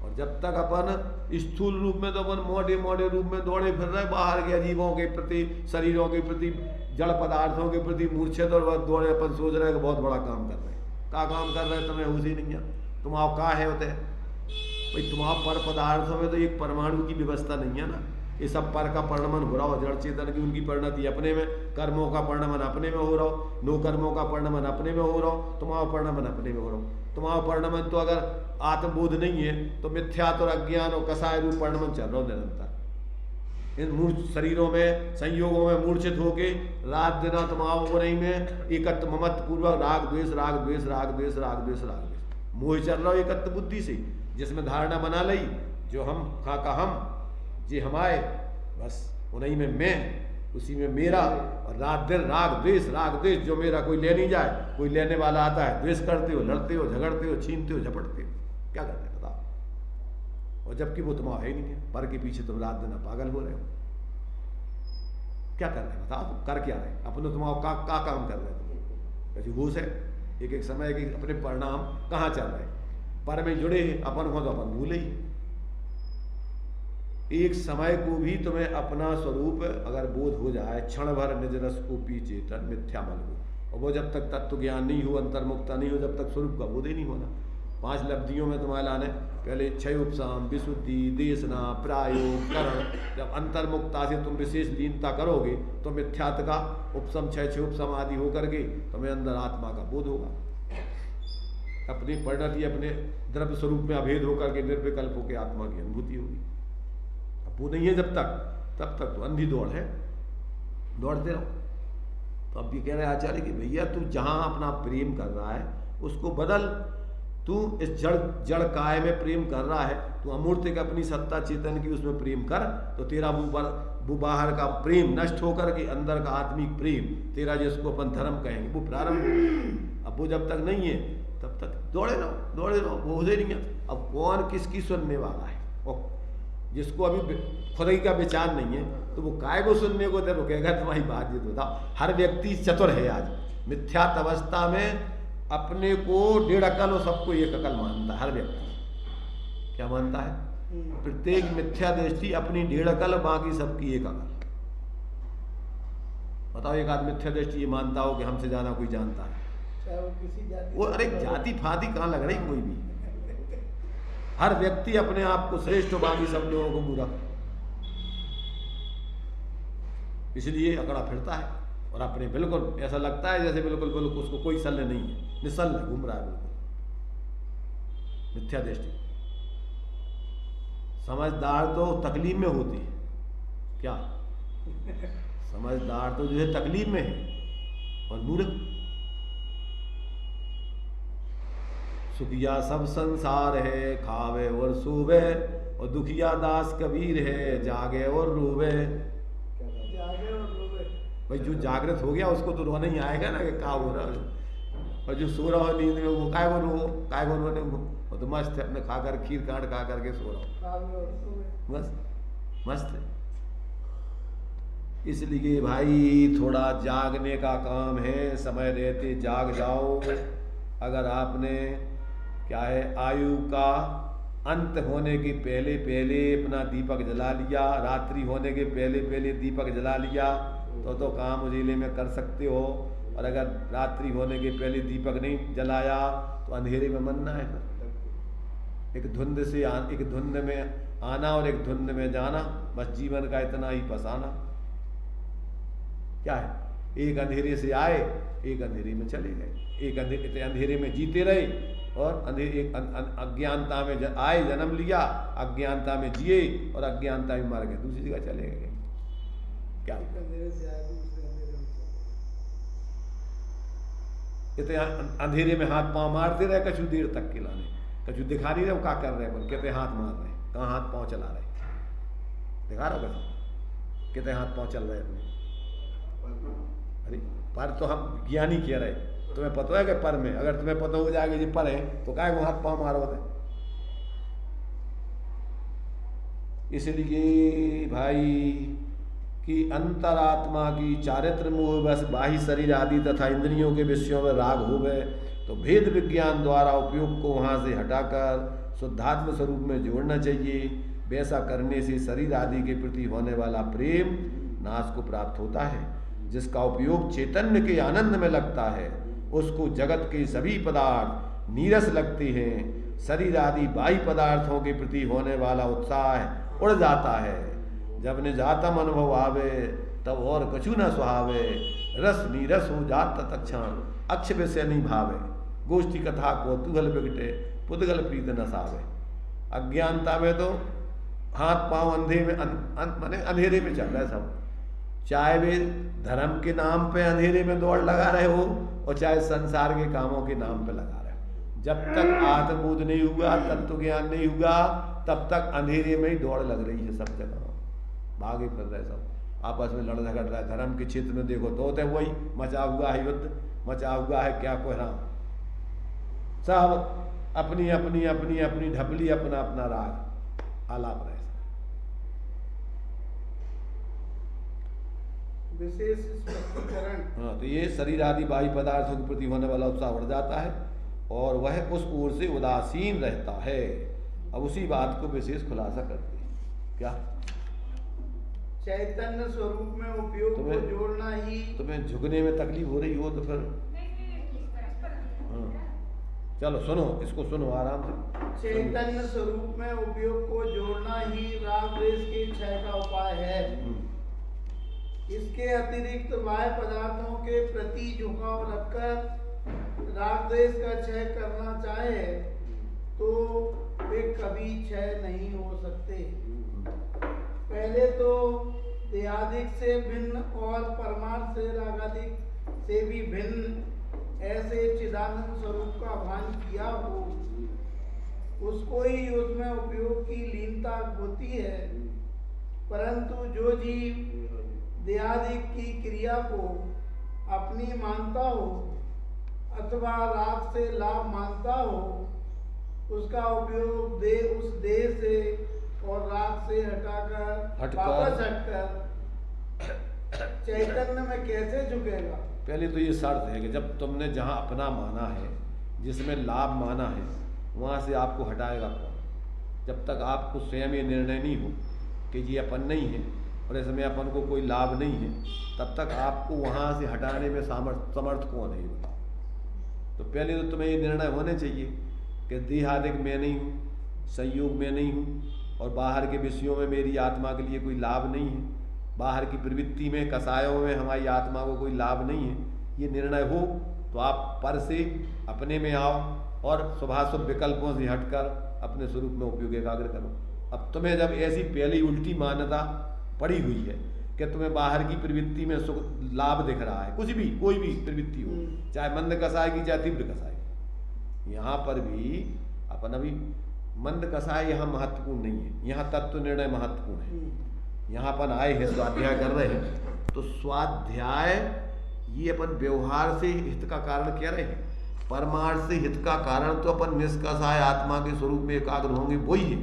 और जब तक अपन स्थूल रूप में तो अपन मोटे मोटे रूप में दौड़े फिर रहे बाहर के अजीबों के प्रति, शरीरों के प्रति, जड़ पदार्थों के प्रति मूर्छित और वह दौड़े अपन सोच रहे कि बहुत बड़ा काम कर रहे हैं। क्या काम कर रहे हैं तुम्हें उसी नहीं है, तुम्हारा क्या है होते भाई, तुम्हारा पर पदार्थों में तो एक परमाणु की व्यवस्था नहीं है ना, ये सब पर का परिणमन हो रहा हो, जड़ चेतन की उनकी परिणति अपने में, कर्मों का परिणमन अपने में हो रहा हो, नो कर्मों का परिणमन अपने में हो रहा हो, तुम्हारा परिणमन अपने में हो रहा हो। तुम्हारा परिणमन तो अगर आत्मबोध नहीं है तो मिथ्यात्व और अज्ञान और कसाय रूप परिणमन चल रहा हो निरंतर। इन मूर्छ शरीरों में संयोगों में मूर्छित होके रात दिन तुम्हारा वो नहीं में एकत्व ममत्व पूर्वक राग द्वेष राग द्वेष राग द्वेष राग द्वेष राग द्वेष मोह चल रहा हो एकत्व बुद्धि से, जिसमें धारणा बना ली जो हम खा का हम जी हमारे, बस उन्हीं में मैं, उसी में मेरा, और रात दिन राग द्वेष जो मेरा कोई ले नहीं जाए, कोई लेने वाला आता है द्वेष करते हो, लड़ते हो, झगड़ते हो, छीनते हो, झपटते हो, क्या करते हो बताओ। और जबकि वो तुम्हारा है ही नहीं है, पर के पीछे तुम रात दिन पागल हो रहे हो, क्या कर रहे हो बताओ, तुम कर क्या रहे, अपने तुम्हारा का काम कर रहे हो तुम, ऐसी होश है एक एक समय के अपने परिणाम कहाँ चल रहे, पर में जुड़े अपन को तो अपन भूले ही। एक समय को भी तुम्हें अपना स्वरूप अगर बोध हो जाए, क्षण भर निज रस को पी चेतन मिथ्या मन हो, और वो जब तक तत्व ज्ञान नहीं हो, अंतर्मुक्ता नहीं हो, जब तक स्वरूप का बोध ही नहीं होना। 5 लब्धियों में तुम्हारे लाने पहले 6 उपसाम, विशुद्धि, देशना, प्रायोग, करण, जब अंतर्मुक्ता से तुम विशेष लीनता करोगे तो मिथ्यात्व का उपसम 6 उपसम आदि होकर के तुम्हें अंदर आत्मा का बोध होगा, अपनी परिणति अपने द्रव्य स्वरूप में अभेद होकर के निर्विकल्प होकर आत्मा की अनुभूति होगी। अब वो नहीं है जब तक, तब तक तो अंधी दौड़ है, दौड़ते रहो। तो अब ये कह रहे आचार्य कि भैया तू जहां अपना प्रेम कर रहा है उसको बदल, तू इस जड़ काय में प्रेम कर रहा है, तू अमूर्तिक अपनी सत्ता चेतन की उसमें प्रेम कर, तो तेरा वो बाहर का प्रेम नष्ट होकर के अंदर का आत्मिक प्रेम तेरा, जिसको अपन धर्म कहेंगे, वो प्रारंभ हो। अब वो जब तक नहीं है तब तक दौड़े रहो, वो हो नहीं है। अब कौन किसकी सुनने वाला है, और जिसको अभी खुद ही का विचार नहीं है तो वो काय को सुनने को तो रुकेगा। तुम्हारी बात ये तो बताओ, हर व्यक्ति चतुर है आज, मिथ्यात्व अवस्था में अपने को 1.5 अकल और सबको 1 अकल मानता है। हर व्यक्ति क्या मानता है, प्रत्येक मिथ्या दृष्टि अपनी 1.5 अकल, बाकी सबकी 1 अकल। बताओ एक आदमी मिथ्या दृष्टि ये मानता हो कि हमसे ज्यादा कोई जानता है, वो अरे जाति फाति कहाँ लग रही कोई भी। हर व्यक्ति अपने आप को श्रेष्ठ, बाकी सब लोगों को बुरा, इसलिए अकड़ा फिरता है और अपने बिल्कुल ऐसा लगता है जैसे बिल्कुल उसको कोई शल्य नहीं है, निशल्य घूम रहा है बिल्कुल, मिथ्या दृष्टि। समझदार तो तकलीफ में होती है, क्या समझदार तो जो है तकलीफ में है, और मूर्ख सुखिया सब संसार है, खावे और सोवे, और दुखिया दास कबीर है, जागे और रोवे। भाई जो जागृत हो गया उसको तो रोना ही आएगा ना कि क्या हो रहा है, और जो सो रहा हो नींद में वो काय को रोने वो, और तो मस्त है अपने खाकर खीर काट खा करके सो रहा हो, बस मस्त है। इसलिए भाई थोड़ा जागने का काम है, समय रहते जाग जाओ। अगर आपने क्या है आयु का अंत होने के पहले पहले अपना दीपक जला लिया, रात्रि होने के पहले पहले दीपक जला लिया तो काम उजीले में कर सकते हो, और अगर रात्रि होने के पहले दीपक नहीं जलाया तो अंधेरे में मरना है। एक धुंध से एक धुंध में आना और एक धुंध में जाना, बस जीवन का इतना ही फसाना। क्या है, एक अंधेरे से आए, एक अंधेरे में चले गए, एक अंधेरे में जीते रहे, और अज्ञानता में आए, जन्म लिया, अज्ञानता में जिए और अज्ञानता में मर गए, दूसरी जगह चले गए। क्या इतने अंधेरे में हाथ पांव मारते रहे कछु देर तक के लाने, कछु दिखा नहीं रहे वो क्या कर रहे हैं, कहते हाथ मार रहे, कहाँ हाथ पांव चला रहे, दिखा रहा कछु, कहते हाथ पांव चल रहे अपने। अरे पर तो हम ज्ञानी कह रहे, तुम्हें पता है कि पर में, अगर तुम्हें पता हो जाएगा जी पर है तो क्या वो हाथ पांव मारो होते। इसलिए भाई कि अंतरात्मा की चारित्र मोह बस बाह्य शरीर आदि तथा इंद्रियों के विषयों में राग हो गए, तो भेद विज्ञान द्वारा उपयोग को वहाँ से हटाकर शुद्धात्म स्वरूप में जोड़ना चाहिए। वैसा करने से शरीर आदि के प्रति होने वाला प्रेम नाश को प्राप्त होता है। जिसका उपयोग चैतन्य के आनंद में लगता है उसको जगत के सभी पदार्थ नीरस लगते हैं। शरीर आदि बाह्य पदार्थों के प्रति होने वाला उत्साह उड़ जाता है। जब ने जातम अनुभव आवे तब और कछु न सुहावे, रस नीरस हो जात तत्क्षण अक्ष विषय नहीं भावे, गोष्ठी कथा को तुगल बिगटे पुद्गल प्रीत न सावे। अज्ञानता में तो हाथ पांव अंधे में माने अंधेरे में चल रहा है सब, चाहे वे धर्म के नाम पे अंधेरे में दौड़ लगा रहे हो और चाहे संसार के कामों के नाम पे लगा रहे हो। जब तक आत्मबोध नहीं हुआ, तत्व ज्ञान नहीं हुआ, तब तक अंधेरे में ही दौड़ लग रही है सब जगह, भागे फिर रहे सब, आपस में लड़ झगड़ रहा है। धर्म के क्षेत्र में देखो तो वही मचा हुआ है युद्ध, मचा हुआ है क्या कोहराम, सब अपनी अपनी अपनी अपनी ढपली, अपना अपना राग आलाप रहे। विशेष स्पष्टीकरण। हाँ, तो ये शरीर आदि बाह्य पदार्थों के प्रति होने वाला उत्साह बढ़ जाता है और वह उस ओर से उदासीन रहता है। अब उसी बात को विशेष खुलासा करते हैं, क्या चैतन्य स्वरूप में उपयोग को जोड़ना ही। तुम्हें झुकने में तकलीफ हो रही हो तो फिर हाँ, चलो सुनो, इसको सुनो आराम से। चैतन्य स्वरूप में उपयोग को जोड़ना ही राग द्वेष के क्षय का उपाय है। इसके अतिरिक्त बाह्य पदार्थों के प्रति झुकाव रखकर राग द्वेष का क्षय करना चाहे तो वे कभी क्षय नहीं हो सकते। पहले तो देहादिक से भिन्न और परमार्थ से रागादिक से भी भिन्न ऐसे चिदानंद स्वरूप का भान किया हो, उसको ही उसमें उपयोग की लीनता होती है। परंतु जो जीव देहादिक की क्रिया को अपनी मानता हो अथवा राग से लाभ मानता हो, उसका उपयोग उस देह से और राग से हटाकर वापस हटकर चैतन्य में कैसे झुकेगा। पहले तो ये शर्त है कि जब तुमने जहाँ अपना माना है, जिसमें लाभ माना है, वहाँ से आपको हटाएगा कौन? जब तक आपको स्वयं ये निर्णय नहीं हो कि ये अपन नहीं है और इसमें अपन को कोई लाभ नहीं है, तब तक आपको वहाँ से हटाने में समर्थ कौन है ये बताओ। तो पहले तो तुम्हें ये निर्णय होने चाहिए कि देहादिक मैं नहीं हूँ, संयोग में नहीं हूँ और बाहर के विषयों में मेरी आत्मा के लिए कोई लाभ नहीं है, बाहर की प्रवृत्ति में कसायों में हमारी आत्मा को कोई लाभ नहीं है। ये निर्णय हो तो आप पर से अपने में आओ और शुभाशुभ विकल्पों से हटकर अपने स्वरूप में उपयोग एकाग्र करो। अब तुम्हें जब ऐसी पहली उल्टी मान्यता पड़ी हुई है कि तुम्हें बाहर की प्रवृत्ति में सुख लाभ दिख रहा है, कुछ भी कोई भी प्रवृत्ति हो, चाहे मंद कसाय की चाहे तीव्र कसाय की, यहाँ पर भी अपन अभी मंद कसाय यहाँ महत्वपूर्ण नहीं है, यहाँ तत्व निर्णय महत्वपूर्ण है। यहाँ अपन आए हैं स्वाध्याय कर रहे हैं, तो स्वाध्याय ये अपन व्यवहार से हित का कारण कह रहे हैं, परमार्थ से हित का कारण तो अपन निष्कसाय आत्मा के स्वरूप में एकाग्र होंगे वही है।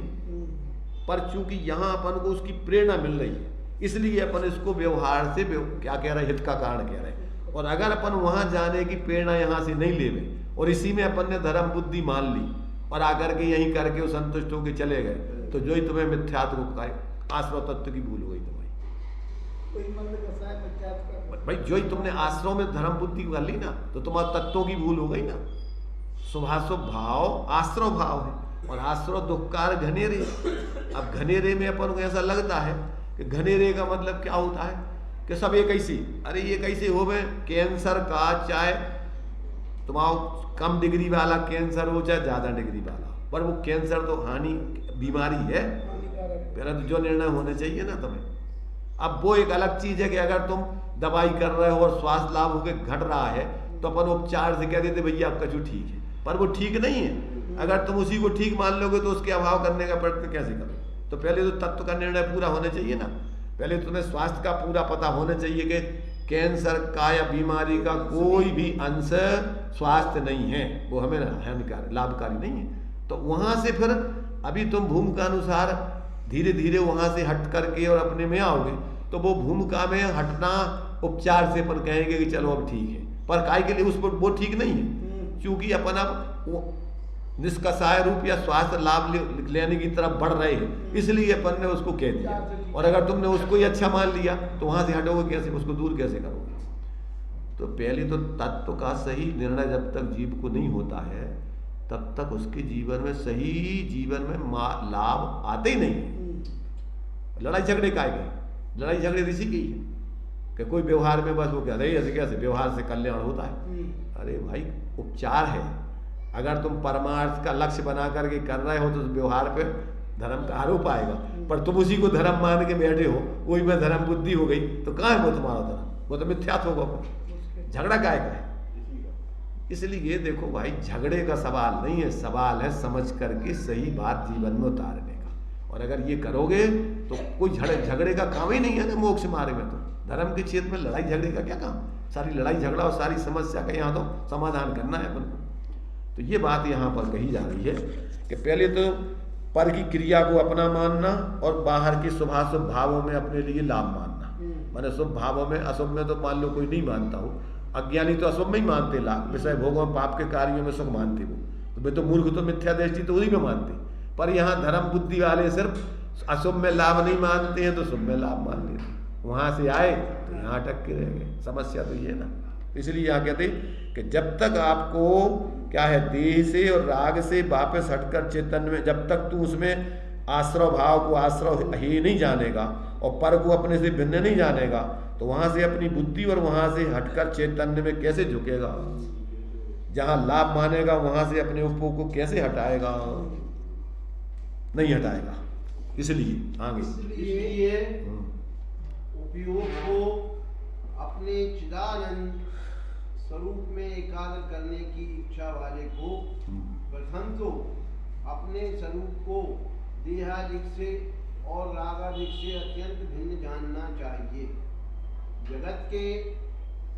पर चूंकि यहाँ अपन को उसकी प्रेरणा मिल रही है, इसलिए अपन इसको व्यवहार से क्या कह रहे हैं, हित का कारण कह रहे हैं। और अगर अपन वहाँ जाने की प्रेरणा यहाँ से नहीं लेवे और इसी में अपन ने धर्म बुद्धि मान ली और आकर के यहीं करके वो संतुष्ट होकर चले गए, तो जो ही तुम्हें मिथ्यात्व का आश्रव तत्व की भूल हो गई तुम्हारी। भाई जो ही तुमने आश्रव में धर्म बुद्धि कर ली ना, तो तुम्हारा तत्वों की भूल हो गई ना। शुभाशुभ भाव आश्रव भाव है और आश्रव दुखकार घनेरे। अब घनेरे में अपन को ऐसा लगता है कि घनेरे का मतलब क्या होता है कि सब एक ऐसी, अरे ये कैसे हो गए, कैंसर का चाहे तुम्हारा कम डिग्री वाला कैंसर हो चाहे ज्यादा डिग्री वाला, पर वो कैंसर तो हानि बीमारी है, पहले तो जो निर्णय होने चाहिए ना तुम्हें। अब वो एक अलग चीज है कि अगर तुम दवाई कर रहे हो और स्वास्थ्य लाभ होकर घट रहा है तो अपन उपचार से कह देते भैया आपका जो ठीक है, पर वो ठीक नहीं है। अगर तुम उसी को ठीक मान लोगे तो उसके अभाव करने का प्रयत्न कैसे करो। तो पहले तो तत्व का निर्णय पूरा होना चाहिए ना, पहले तुम्हें स्वास्थ्य का पूरा पता होना चाहिए कि कैंसर का या बीमारी का कोई भी अंश स्वास्थ्य नहीं है, वो हमें हानिकारी लाभकारी नहीं है। तो वहां से फिर अभी तुम भूमिका अनुसार धीरे धीरे वहां से हट करके और अपने में आओगे, तो वो भूमिका में हटना उपचार से अपन कहेंगे कि चलो अब ठीक है, पर काय के लिए उस पर वो ठीक नहीं है, क्योंकि अपन अब वो निष्कसाय रूप या स्वास्थ्य लाभ लेने की तरफ बढ़ रहे हैं, इसलिए अपन ने उसको कह दिया। और अगर तुमने उसको ही अच्छा मान लिया तो वहां से हटोगे कैसे, उसको दूर कैसे करोगे। तो पहले तो तत्व का सही निर्णय जब तक जीव को नहीं होता है तब तक उसके जीवन में सही जीवन में लाभ आते ही नहीं है। लड़ाई झगड़े का है, लड़ाई झगड़े ऋषि की है कि कोई व्यवहार में बस वो कह रहे ऐसे कैसे व्यवहार से कल्याण होता है। अरे भाई उपचार है, अगर तुम परमार्थ का लक्ष्य बना करके कर रहे हो तो व्यवहार पे धर्म का आरोप आएगा, पर तुम उसी को धर्म मान के बैठे हो, वही में धर्म बुद्धि हो गई तो कहाँ है वो तुम्हारा धर्म, वो तो मिथ्यात्व होगा, झगड़ा काय का है। इसलिए देखो भाई झगड़े का सवाल नहीं है, सवाल है समझ करके सही बात जीवन में उतारने का, और अगर ये करोगे तो कोई झगड़े का काम ही नहीं है ना मोक्ष मार्ग में। तो धर्म के क्षेत्र में लड़ाई झगड़े का क्या काम, सारी लड़ाई झगड़ा और सारी समस्या का यहाँ तो समाधान करना है अपन को। तो ये बात यहाँ पर कही जा रही है कि पहले तो पर की क्रिया को अपना मानना और बाहर के शुभाशुभ भावों में अपने लिए लाभ मानना। माने शुभ भावों में, अशुभ में तो मान लो कोई नहीं मानता हो, अज्ञानी तो अशुभ में ही मानते लाभ, विषय भोगों पाप के कार्यों में सुख मानते वो, तो वे तो मूर्ख तो मिथ्या दृष्टि तो उन्हीं में मानते। पर यहाँ धर्म बुद्धि वाले सिर्फ अशुभ में लाभ नहीं मानते हैं तो शुभ में लाभ मान लेते, वहां से आए तो यहाँ अटक के रह गए। समस्या तो ये ना, इसलिए यहाँ कहते कि जब तक आपको क्या है देह से और राग से वापस हटकर चेतन में, जब तक तू उसमें आश्रव भाव को आश्रव ही नहीं जानेगा और पर को अपने से भिन्न नहीं जानेगा, तो वहां से अपनी बुद्धि और वहां से हटकर चैतन्य में कैसे झुकेगा। जहां लाभ मानेगा वहां से अपने उपयोग को कैसे हटाएगा, नहीं हटाएगा। इसलिए आगे इसलिए उपयोग को अपने चिदानंद स्वरूप में एकाग्र करने की इच्छा वाले को प्रथम तो अपने स्वरूप को देहादिक से और रागादिक से अत्यंत भिन्न जानना चाहिए। जगत के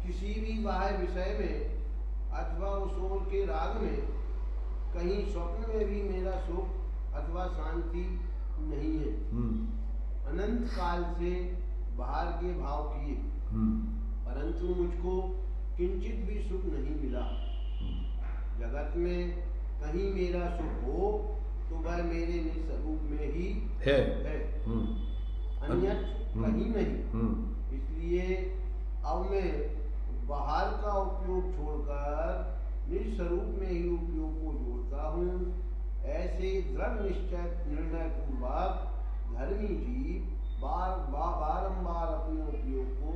किसी भी बाह्य विषय में अथवा उस ओर के राग में कहीं स्वप्न में भी मेरा सुख अथवा शांति नहीं है। अनंत काल से बाहर के भाव किए, परंतु मुझको किंचित भी सुख नहीं मिला। जगत में कहीं मेरा सुख हो तो वह मेरे निस्वरूप में ही है, अन्यत्र कहीं नहीं। इसलिए अब मैं बाहर का उपयोग छोड़कर निस्वरूप में ही उपयोग को जोड़ता हूँ। ऐसे दृढ़ निश्चय निर्णय पूर्वक धर्मी जीव बारंबार अपने उपयोग को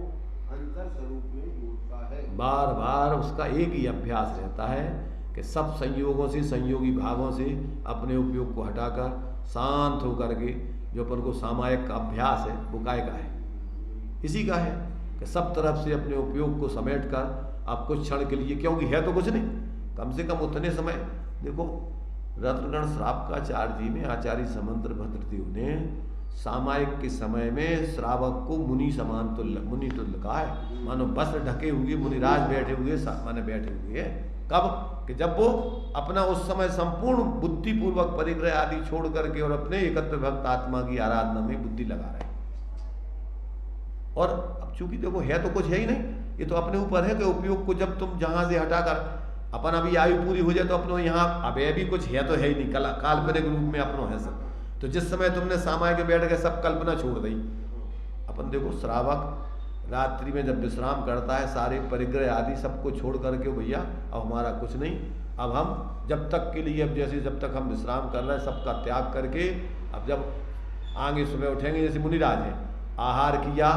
अंतर स्वरूप में जोड़ता है। बार बार उसका एक ही अभ्यास रहता है कि सब संयोगों से, संयोगी भावों से अपने उपयोग को हटाकर शांत होकर के जो अपन को सामायिक का अभ्यास है वो काय का है, इसी का है कि सब तरफ से अपने उपयोग को समेट कर आप कुछ क्षण के लिए, क्योंकि है तो कुछ नहीं, कम से कम उतने समय। देखो रत्नगण श्रावकाचार्य जी में आचार्य समंत्र भद्रदेव ने सामायिक के समय में श्रावक को मुनि समान मुनि तुल्य कहा है। मानो वस्त्र ढके हुए मुनिराज बैठे हुए माने बैठे हुए हैं। कब कि जब वो अपना उस समय संपूर्ण बुद्धिपूर्वक परिग्रह आदि छोड़ करके और अपने एकत्र भक्त आत्मा की आराधना में बुद्धि लगा रहे। और अब चूंकि देखो है तो कुछ है ही नहीं, ये तो अपने ऊपर है कि उपयोग को जब तुम जहां से हटाकर अपन अभी आयु पूरी हो जाए तो अपनों यहाँ अब भी कुछ है तो है ही नहीं, काल्पनिक रूप में अपनों है सब। तो जिस समय तुमने सामाय के बैठ के सब कल्पना छोड़ दी। अपन देखो श्रावक रात्रि में जब विश्राम करता है सारे परिग्रह आदि सबको छोड़ करके भैया अब हमारा कुछ नहीं, अब हम जब तक के लिए अब जैसे जब तक हम विश्राम कर रहे हैं सबका त्याग करके अब जब आगे सुबह उठेंगे जैसे मुनिराज हैं, आहार किया,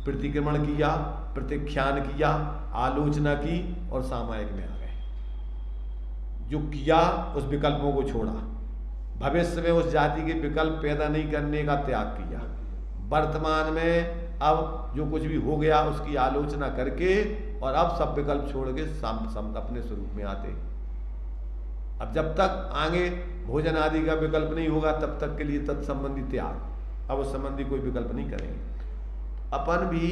प्रतिक्रमण किया, प्रत्याख्यान किया, आलोचना की और सामायिक में आ गए। जो किया उस विकल्पों को छोड़ा, भविष्य में उस जाति के विकल्प पैदा नहीं करने का त्याग किया, वर्तमान में अब जो कुछ भी हो गया उसकी आलोचना करके और अब सब विकल्प छोड़ के अपने स्वरूप में आते। अब जब तक आगे भोजन आदि का विकल्प नहीं होगा तब तक के लिए तत्संबंधी त्याग, अब उस संबंधी कोई विकल्प नहीं करेंगे। अपन भी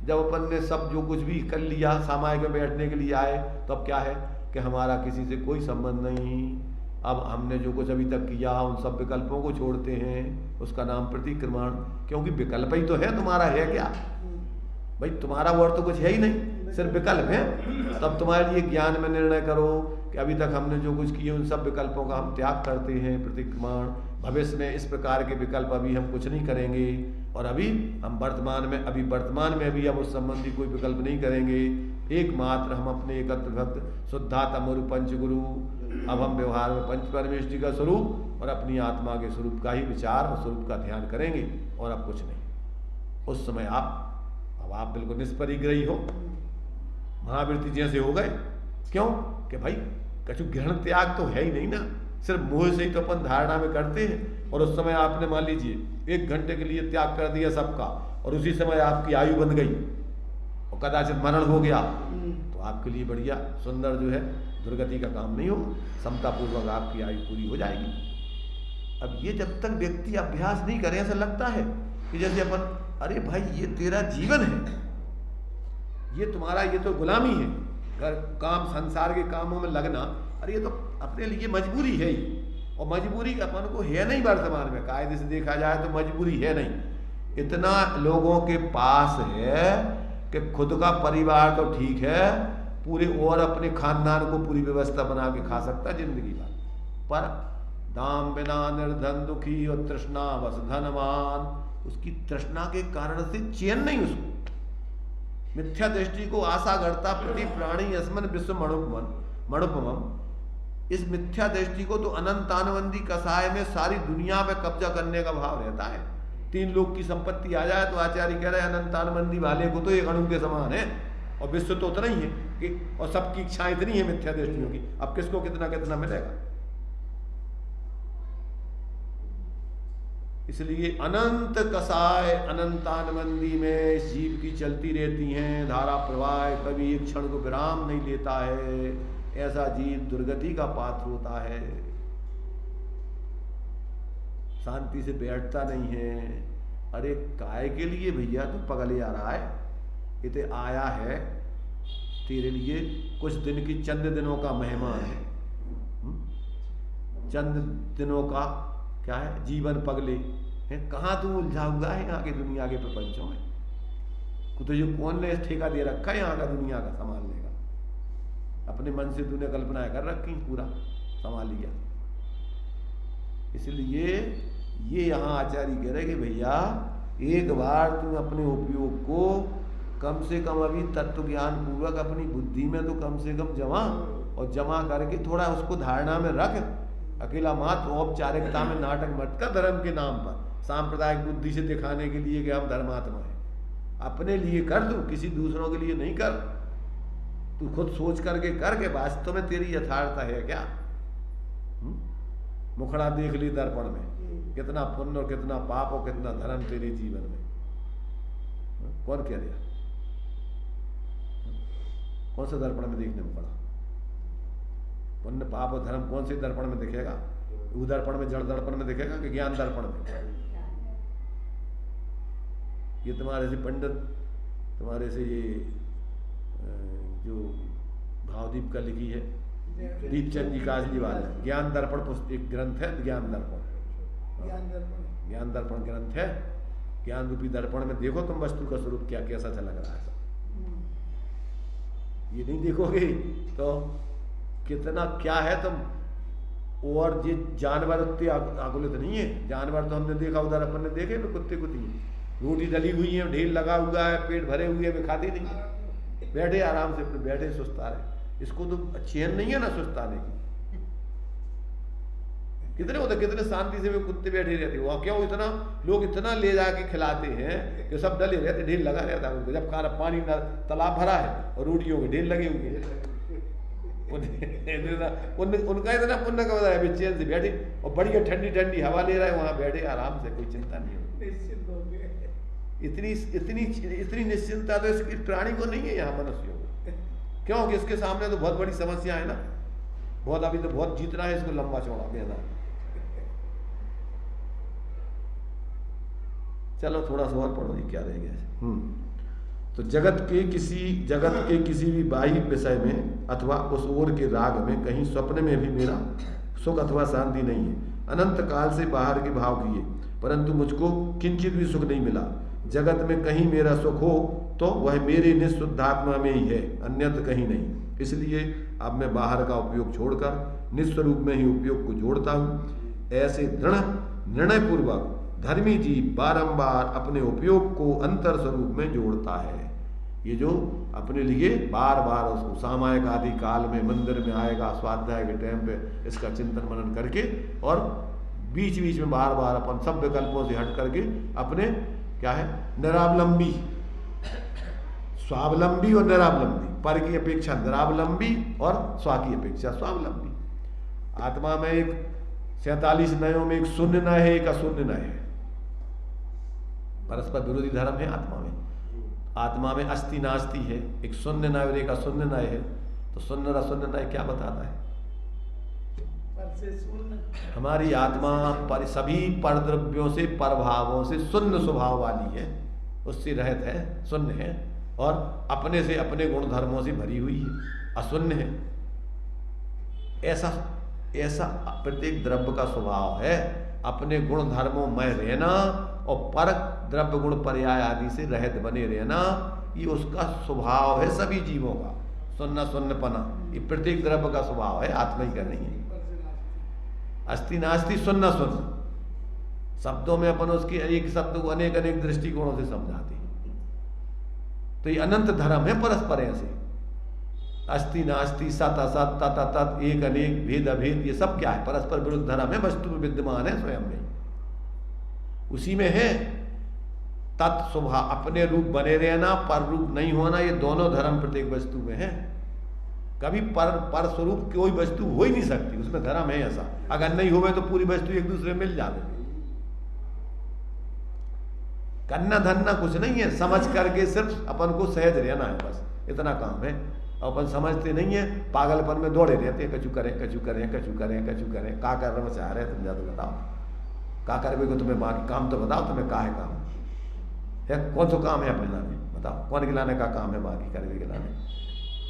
जब अपन ने सब जो कुछ भी कर लिया सामायिक में बैठने के लिए आए तो अब क्या है कि हमारा किसी से कोई संबंध नहीं। अब हमने जो कुछ अभी तक किया उन सब विकल्पों को छोड़ते हैं, उसका नाम प्रतिक्रमण, क्योंकि विकल्प ही तो है, तुम्हारा है क्या भाई, तुम्हारा वो तो कुछ है ही नहीं, सिर्फ विकल्प है। तब तुम्हारे लिए ज्ञान में निर्णय करो कि अभी तक हमने जो कुछ किए उन सब विकल्पों का हम त्याग करते हैं, प्रतिक्रमण। भविष्य में इस प्रकार के विकल्प अभी हम कुछ नहीं करेंगे और अभी हम वर्तमान में भी अब उस संबंधी कोई विकल्प नहीं करेंगे। एकमात्र हम अपने एकत्र भक्त शुद्धात्म और पंचगुरु, अब हम व्यवहार में पंच परमेश्वरी का स्वरूप और अपनी आत्मा के स्वरूप का ही विचार और स्वरूप का ध्यान करेंगे। और अब कुछ नहीं। उस समय अब आप बिल्कुल निष्परिग्रही हो, महावीर जैसे हो गए। क्यों कि भाई कछु ग्रहण त्याग तो है ही नहीं ना, सिर्फ मोह से ही तो अपन धारणा में करते हैं। और उस समय आपने मान लीजिए 1 घंटे के लिए त्याग कर दिया सबका, और उसी समय आपकी आयु बन गई और कदाचित मरण हो गया, तो आपके लिए बढ़िया सुंदर जो है दुर्गति का काम नहीं हो, समतापूर्वक आपकी आयु पूरी हो जाएगी। अब ये जब तक व्यक्ति अभ्यास नहीं करे, ऐसा लगता है कि जैसे अपन, अरे भाई ये तेरा जीवन है, ये तुम्हारा, ये तो गुलामी है, घर काम संसार के कामों में लगना, अरे ये तो अपने लिए मजबूरी है ही। और मजबूरी अपन को है नहीं वर्तमान में, कायदे से देखा जाए तो मजबूरी है नहीं। इतना लोगों के पास है कि खुद का परिवार तो ठीक है, पूरे और अपने खानदान को पूरी व्यवस्था बना के खा सकता जिंदगी भर, पर दाम बिना निर्धन दुखी और तृष्णा बस धनवान, उसकी तृष्णा के कारण से चैन नहीं उसको। मिथ्या दृष्टि को आशा करता प्रति प्राणी अस्मन विश्व मणुपमम, इस मिथ्या दृष्टि को तो अनंत आनवंदी कसाय में सारी दुनिया पे कब्जा करने का भाव रहता है। 3 लोग की संपत्ति आ जाए तो आचार्य कह रहे हैं अनंत आनवंदी वाले को तो एक अणु के समान है, और विश्व तो उतना ही है कि, और सबकी इच्छाएं इतनी है मिथ्या दृष्टियों की, अब किसको कितना कितना मिलेगा। इसलिए अनंत कसाय अनंतानवंदी में इस जीव की चलती रहती हैं धारा प्रवाह, कभी एक क्षण को विराम नहीं लेता है। ऐसा जीव दुर्गति का पात्र होता है, शांति से बैठता नहीं है। अरे काय के लिए भैया तू पगले आ रहा है, इते आया है तेरे लिए कुछ दिन की, चंद दिनों का मेहमान है, चंद दिनों का क्या है जीवन पगले है, कहाँ तू उलझाऊंगा है यहाँ के दुनिया के प्रपंचों में। तुझे कौन ने ठेका दे रखा है यहाँ का दुनिया का संभालने का, अपने मन से तूने कल्पनाएं कर रखी, पूरा संभाल लिया। इसलिए ये यहाँ आचार्य कह रहे कि भैया एक बार तुम अपने उपयोग को कम से कम अभी तत्व ज्ञान पूर्वक अपनी बुद्धि में तो कम से कम जमा, और जमा करके थोड़ा उसको धारणा में रख। अकेला मात्र औपचारिकता में नाटक मत कर धर्म के नाम पर, सांप्रदायिक बुद्धि से दिखाने के लिए कि हम धर्मात्मा हैं। अपने लिए कर तू, किसी दूसरों के लिए नहीं कर। तू खुद सोच करके कर के वास्तव में तेरी यथार्थ है क्या। मुखड़ा देख ली दर्पण में, कितना पुण्य और कितना पाप और कितना धर्म तेरे जीवन में, कौन कह रहा? कौन से दर्पण में देखने मुखड़ा? पुण्य पाप और धर्म कौन से दर्पण में दिखेगा? वो दर्पण में, जड़ दर्पण में दिखेगा कि ज्ञान दर्पण में? ये तुम्हारे से पंडित, तुम्हारे से ये जो भावदीप का लिखी है दीपचंद जी काजली वाला, ज्ञान दर्पण एक ग्रंथ है, ज्ञान दर्पण, ज्ञान दर्पण ग्रंथ है। ज्ञान रूपी दर्पण में देखो तुम वस्तु का स्वरूप क्या कैसा झलक रहा है। ये नहीं देखोगे तो कितना क्या है तुम। और ये जानवर उतने आकुलित नहीं है। जानवर तो हमने देखा, उधर अपन ने देखे ना कुत्ते कुत्ती, रोटी डली हुई है, ढेर लगा हुआ है, पेट भरे हुए है, खाती नहीं, बैठे आराम से बैठे सुस्ता रहे। इसको तो चैन नहीं है ना सुस्ताने की। कितने होते, कितने शांति से कुत्ते बैठे रहते, वहां क्यों इतना लोग इतना ले जाके खिलाते हैं कि सब डले रहते, ढेर लगा रहता है उनको। जब खाना पानी तालाब भरा है और रोटियों के ढेर लगे हुए हैं, उनका इतना पुण्य का बता है, चैन से बैठे और बढ़िया ठंडी ठंडी हवा ले रहा है, वहां बैठे आराम से, कोई चिंता नहीं हो। इतनी निश्चिंता तो इस प्राणी को नहीं है यहाँ मनुष्यों को। क्योंकि इसके सामने तो बहुत बड़ी समस्या है ना, बहुत अभी तो बहुत जीतना है इसको, लंबा चौड़ा मैदान। चलो थोड़ा सा और पढ़ो, क्या रह गया। तो जगत के किसी भी बाह्य विषय में अथवा उस ओर के राग में, कहीं स्वप्न में भी मेरा सुख अथवा शांति नहीं है। अनंत काल से बाहर के भाव किए, परंतु मुझको किंचित भी सुख नहीं मिला। जगत में कहीं मेरा सुख हो तो वह मेरे निःशुद्धात्मा में ही है, अन्यत्र कहीं नहीं। इसलिए अब मैं बाहर का उपयोग छोड़कर निस्वरूप में ही उपयोग को जोड़ता हूँ। ऐसे दृढ़ निर्णय पूर्वक धर्मी जीव बारंबार अपने उपयोग को अंतर स्वरूप में जोड़ता है। ये जो अपने लिए बार बार उसको सामायिक आदि काल में मंदिर में आएगा, स्वाध्याय के टाइम पे इसका चिंतन मनन करके और बीच बीच में बार बार अपन सब विकल्पों से हट करके अपने क्या है निरावलंबी, स्वावलंबी और निरावलंबी, पर की अपेक्षा निरावलंबी और स्व की अपेक्षा स्वावलंबी। आत्मा में एक 47 नयों में एक शून्य न है, एक अशून्य न है, परस्पर विरोधी धर्म है आत्मा में। आत्मा में अस्थि नास्ति है, एक शून्य नय और एक अशून्य नय है। तो शून्य और अशून्य नय क्या बताता है? हमारी आत्मा पर सभी परद्रव्यों से, परभावों से शून्य स्वभाव वाली है, उससे रहित है, शून्य है, और अपने से अपने गुण धर्मों से भरी हुई है, अशून्य है। ऐसा प्रत्येक द्रव्य का स्वभाव है, अपने गुण धर्मों में रहना और पर द्रव्य गुण पर्याय आदि से रहित बने रहना, ये उसका स्वभाव है सभी जीवों का। शून्य शून्यपना ये प्रत्येक द्रव्य का स्वभाव है, आत्मा ही का नहीं है। अस्थि नास्ति शून्य शून्य शब्दों में अपन उसके एक शब्द को अनेक अनेक दृष्टिकोणों से समझाते हैं। तो ये अनंत धर्म है परस्पर ऐसे। अस्थि नास्ति, सत असत, तत अतत, एक अनेक, भेद अभेद, ये सब क्या है? परस्पर विरुद्ध धर्म है, वस्तु में विद्यमान है स्वयं में, उसी में है। तत्स्वभाव अपने रूप बने रहना, पर रूप नहीं होना, ये दोनों धर्म प्रत्येक वस्तु में है। कभी पर स्वरूप कोई वस्तु हो ही नहीं सकती, उसमें धर्म है ऐसा। अगर नहीं होवे तो पूरी वस्तु एक दूसरे में मिल जावे। करना धरना कुछ नहीं है, समझ करके सिर्फ अपन को सहज रहना है, बस इतना काम है। अपन समझते नहीं है, पागलपन में दौड़े रहते हैं, कचू करें कचू करें कचू करें कचू करें। का करना चाह रहे हैं तुम, ज्यादा बताओ का करवे को, तुम्हें बाकी काम तो बताओ, तुम्हें का है काम है? कौन सा काम है अपने नामे बताओ? कौन गिलाने का काम है बाकी करवे गिलाने?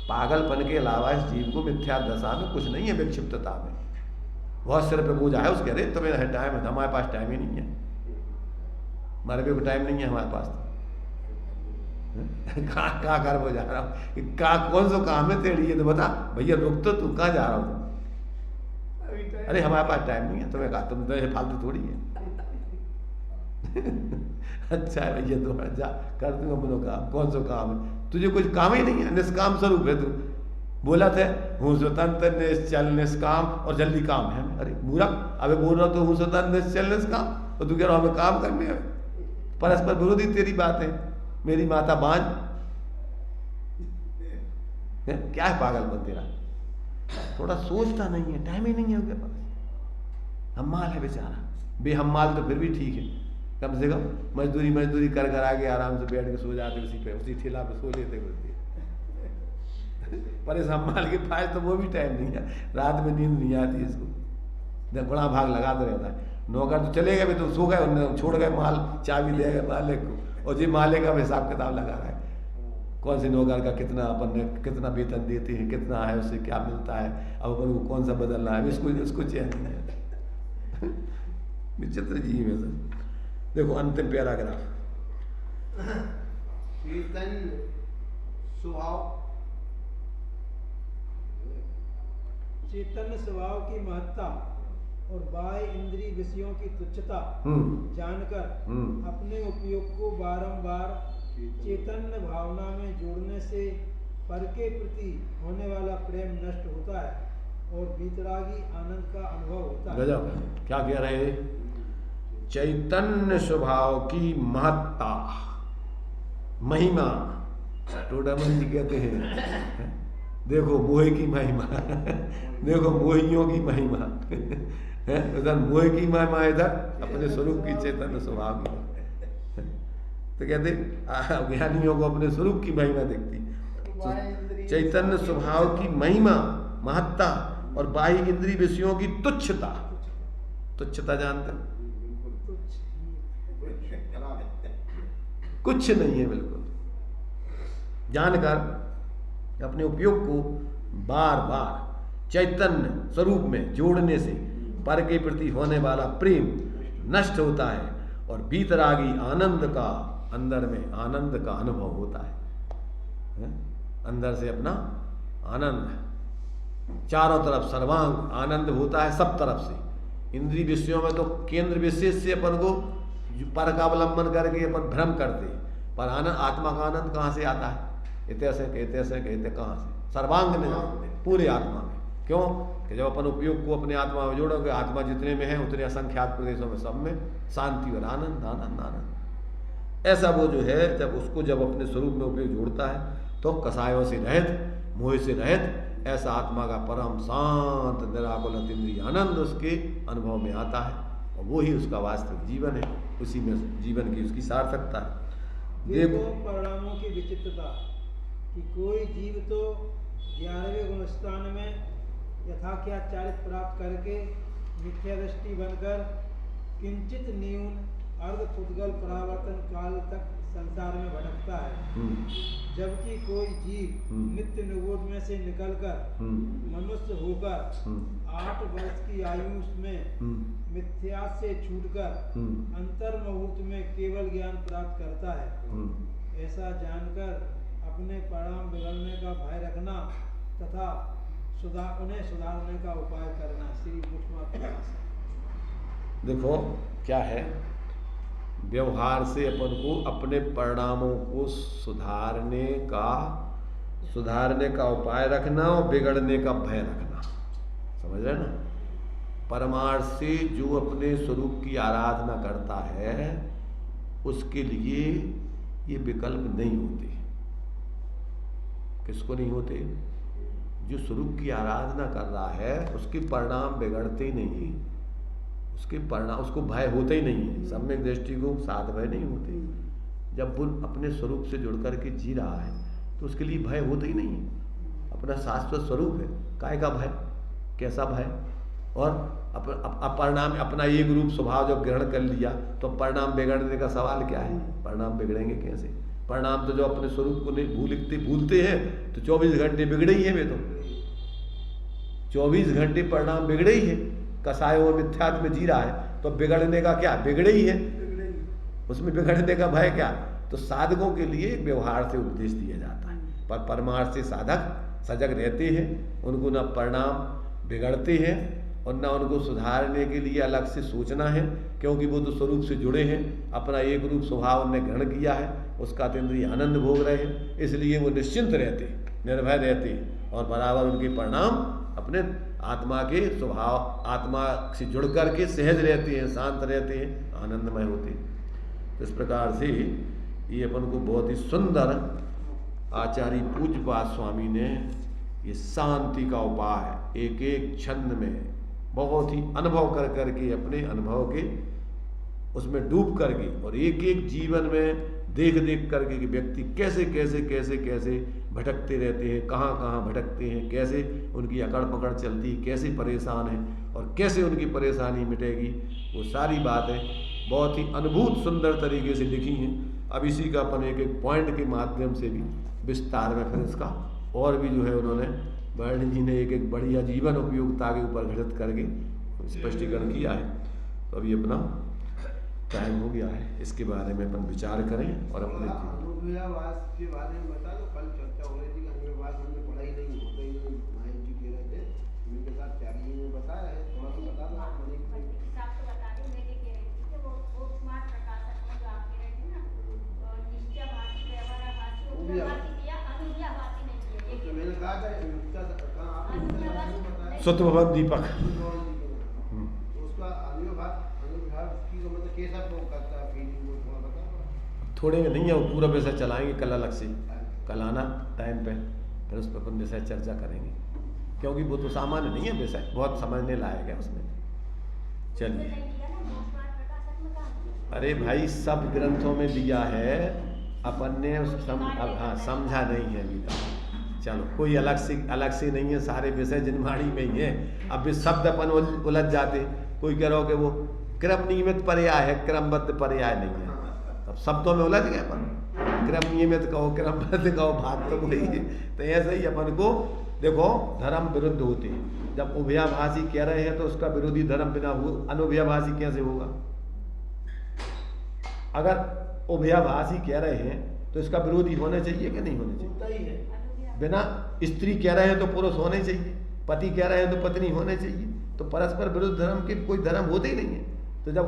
पागलपन के अलावा इस जीव को मिथ्या दशा में कुछ नहीं है, विक्षिप्तता में। बहुत सिर पे बोझा है उसके, अरे तुम्हें टाइम है, हमारे पास टाइम ही नहीं है, हमारे को टाइम नहीं है हमारे पास। कहाँ कर वो जा रहा हूँ, कौन सा काम है तेरी, ये तो बता भैया, रुक तो तू कहाँ जा रहा हूँ? अरे हमारे पास टाइम नहीं है, तुम्हें कहा तुम तो फालतू थोड़ी है। अच्छा है भैया, तो जा कर दूंगा बोलो काम, कौन सा काम है? तुझे कुछ काम ही नहीं है, निष्काम स्वरूप है तू। बोला था हूँ स्वतंत्र निश्चल निष्काम और जल्दी काम है। अरे मूर्ख, अबे बोल रहा तो हूँ स्वतंत्र निश्चल निष्काम, और तू कह रहा हमें काम करने है। परस्पर विरोधी तेरी बात है। मेरी माता बांझ क्या है पागलपन तेरा? थोड़ा सोचता नहीं है, टाइम ही नहीं है उसके पास। हम्माल है बेचारा, बेहम्माल तो फिर भी ठीक है, कम से कम मजदूरी कर कर आके आराम से बैठ के सो जाते, उसी पे उसी ठेला पे सो लेते बोलते। पर इस हम्माल के पास तो वो भी टाइम नहीं है, रात में नींद नहीं आती इसको, बड़ा भाग लगाता रहता है। नौकर तो चले गए, तो सो गए, छोड़ गए माल, चाबी दे गए मालिक को, और जी मालिक का हिसाब किताब लगा रहा है, कौन से नौकर का कितना अपन ने कितना वेतन देते हैं, कितना है, उससे क्या मिलता है, अब अपन को कौन सा बदलना है, इसको चैन नहीं है। विचित्र जीव है सर। देखो अंतिम पैराग्राफ, चैतन्य स्वभाव, चैतन्य स्वभाव की महत्ता और बाह्य इंद्रिय विषयों की तुच्छता जानकर अपने उपयोग को बारंबार चैतन्य भावना में जोड़ने से पर के प्रति होने वाला प्रेम नष्ट होता है और वीतरागी आनंद का अनुभव होता है। गजब, क्या कह रहे हैं? चैतन्य स्वभाव की महत्ता, महिमा, टोडामन जी कहते हैं, देखो मोह की महिमा, देखो मोहियों की महिमा है, उधर मोह की महिमा, इधर अपने स्वरूप की चैतन्य स्वभाव की। तो कहते ज्ञानियों को अपने स्वरूप की महिमा दिखती। तो चैतन्य स्वभाव की महिमा, महत्ता और बाह्य इंद्रिय विषयों की तुच्छता, तुच्छता जानते, कुछ नहीं है बिल्कुल, जानकर अपने उपयोग को बार बार चैतन्य स्वरूप में जोड़ने से पर के प्रति होने वाला प्रेम नष्ट होता है और भीतरागी आनंद का, अंदर में आनंद का अनुभव होता है। अंदर से अपना आनंद, चारों तरफ सर्वांग आनंद होता है, सब तरफ से। इंद्रिय विषयों में तो केंद्र विशेष से अपन को पर का अवलंबन करके अपन भ्रम करते, पर आनंद, आत्मा का आनंद कहाँ से आता है? इतने से कहते कहाँ से? सर्वांग में, पूरे आत्मा में। क्यों कि जब अपन उपयोग को अपने आत्मा में जोड़ोगे, आत्मा जितने में है उतने असंख्यात प्रदेशों में सब में शांति और आनंद आनंद आनंद। ऐसा वो जो है जब उसको जब अपने स्वरूप में उपयोग जोड़ता है तो कसायों से रहित, मोह से रहित ऐसा आत्मा का परम शांत निराकुल अतीन्द्रिय आनंद उसके अनुभव में आता है और वो ही उसका वास्तविक जीवन है, उसी में जीवन की उसकी सार्थकता है। देखो परिणामों की विचित्रता कि कोई जीव तो 11वें गुणस्थान में यथाख्यात चारित्र प्राप्त करके मिथ्या दृष्टि बनकर किंचित न्यून अर्ध पुद्गल परावर्तन काल तक संसार में भटकता है, जबकि कोई जीव नित्य निगोद में से निकलकर मनुष्य होकर 8 वर्ष की आयु में मिथ्या से छूटकर अंतर मुहूर्त में केवल ज्ञान प्राप्त करता है। ऐसा जानकर अपने परिणाम बिगड़ने का भय रखना तथा उन्हें सुधारने का उपाय करना। श्री मुख्य देखो क्या है, व्यवहार से अपन को अपने परिणामों को सुधारने का उपाय रखना और बिगड़ने का भय रखना, समझ रहे ना। परमार्थ से जो अपने स्वरूप की आराधना करता है उसके लिए ये विकल्प नहीं होते। किसको नहीं होते? जो स्वरूप की आराधना कर रहा है उसके परिणाम बिगड़ते ही नहीं, उसके परिणाम उसको भय होते ही नहीं है। सम्यक दृष्टि को साथ भय नहीं होते। जब वो अपने स्वरूप से जुड़ करके जी रहा है तो उसके लिए भय होता ही नहीं है। अपना शाश्वत स्वरूप है, काय का भय, कैसा भय। और परिणाम अपना एक रूप स्वभाव जब ग्रहण कर लिया तो परिणाम बिगड़ने का सवाल क्या है? परिणाम बिगड़ेंगे कैसे? परिणाम तो जो अपने स्वरूप को नहीं भूलते हैं तो 24 घंटे बिगड़े ही है। वे तो 24 घंटे परिणाम बिगड़े ही है। कसाय और मिथ्यात्व में जी रहा है तो बिगड़ने का क्या? बिगड़े ही है, उसमें बिगड़ने का भय क्या? तो साधकों के लिए व्यवहार से उपदेश दिया जाता है, पर परमार्थ से साधक सजग रहते हैं, उनको न परिणाम बिगड़ते हैं और न उनको सुधारने के लिए अलग से सोचना है, क्योंकि वो तो स्वरूप से जुड़े हैं, अपना एक रूप स्वभाव उन्होंने ग्रहण किया है, उसका अतीन्द्रिय आनंद भोग रहे हैं, इसलिए वो निश्चिंत रहते, निर्भय रहते और बराबर उनके परिणाम अपने आत्मा के स्वभाव, आत्मा से जुड़ करके सहज रहते हैं, शांत रहते हैं, आनंदमय होते हैं। इस प्रकार से ये अपन को बहुत ही सुंदर आचार्य पूज्यपाद स्वामी ने ये शांति का उपाय एक एक छंद में बहुत ही अनुभव कर करके अपने अनुभव के उसमें डूब करके और एक एक जीवन में देख करके कि व्यक्ति कैसे कैसे कैसे कैसे भटकते रहते हैं, कहाँ कहाँ भटकते हैं, कैसे उनकी अकड़ पकड़ चलती है, कैसे परेशान है और कैसे उनकी परेशानी मिटेगी, वो सारी बातें बहुत ही अद्भुत सुंदर तरीके से लिखी हैं। अब इसी का अपन एक एक पॉइंट के माध्यम से भी विस्तार में फिर इसका और भी जो है उन्होंने वर्णी जी ने एक एक बढ़िया जीवन उपयोगिता के ऊपर घटित करके स्पष्टीकरण किया है। तो अभी अपना टाइम हो गया है, इसके बारे में अपन विचार करें और अपने अनुव्ययवाद के बारे में बता दो। कल चर्चा हो रही थी कि अनुव्ययवाद हमने पढ़ा ही नहीं, होता ही नहीं। माहिर जी कह रहे थे उनके साथ त्यागी ने बताया है, थोड़ा सा बता दो। हिसाब से बता दें, मैं ये कह रही थी कि वो स्मार्ट प्रकाशक में जो आप कह रहे थे ना, निश्चयवादी, व्यवहारवादी, उपव्ययवादी या अनुव्ययवादी नहीं है। ये मैंने कहा था सुत भवन दीपक उसका अनुव्ययवाद की तो मतलब कैसा वो करता है फीलिंग, वो थोड़ा बता। थोड़े में नहीं है, वो पूरा विषय चलाएंगे कल अलग से, कल आना टाइम पे, फिर उस पर अपन विषय चर्चा करेंगे, क्योंकि वो तो सामान्य नहीं है विषय, बहुत समझने लायक है उसमें। चलिए, अरे भाई सब ग्रंथों में दिया है, अपन ने समझा नहीं है अभी तक। चलो, कोई अलग से नहीं है, सारे विषय जिनवाणी में ही है। अब भी शब्द अपन उलझ जाते, कोई कह रहा हो कि वो क्रम नियमित पर्याय है, क्रमबद्ध पर्याय नहीं है, अब शब्दों में उलझ गए अपन। क्रम नियमित कहो, क्रमबद्ध कहो, बात तो वही है। तो ऐसे ही अपन को देखो धर्म विरुद्ध होते हैं। जब उभयाभाषी कह रहे हैं तो उसका विरोधी धर्म बिना अनुभयाभाषी कैसे होगा? अगर उभयाभाषी कह रहे हैं तो इसका विरोधी होना चाहिए कि नहीं होना चाहिए? बिना स्त्री कह रहे हैं तो पुरुष होने चाहिए, पति कह रहे हैं तो पत्नी होने चाहिए। तो परस्पर विरुद्ध धर्म के कोई धर्म होते ही नहीं है। तो जब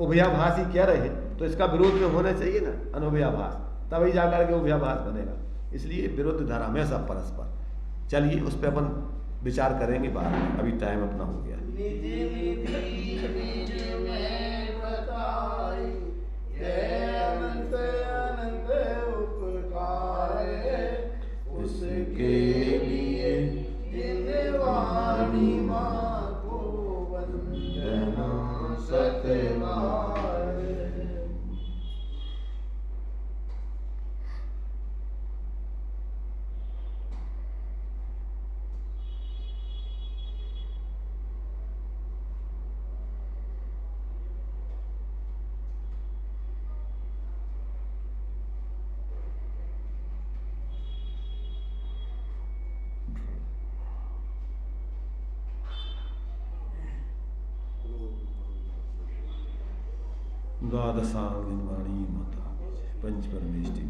उभयाभाषी कह रहे हैं तो इसका विरोध में होना चाहिए ना, अनुभयाभास, तभी जाकर के उभयाभास बनेगा। इसलिए विरुद्ध धर्म है सब परस्पर। चलिए, उस पर अपन विचार करेंगे बाद में, अभी टाइम अपना हो गया। निज निधि निज में बताई, यह अनंत अनंत उपकार उसके लिए जिन वाणी माँ को वंदना सतबार। द्वादशांगिन वाणी माता पंच परमेष्टि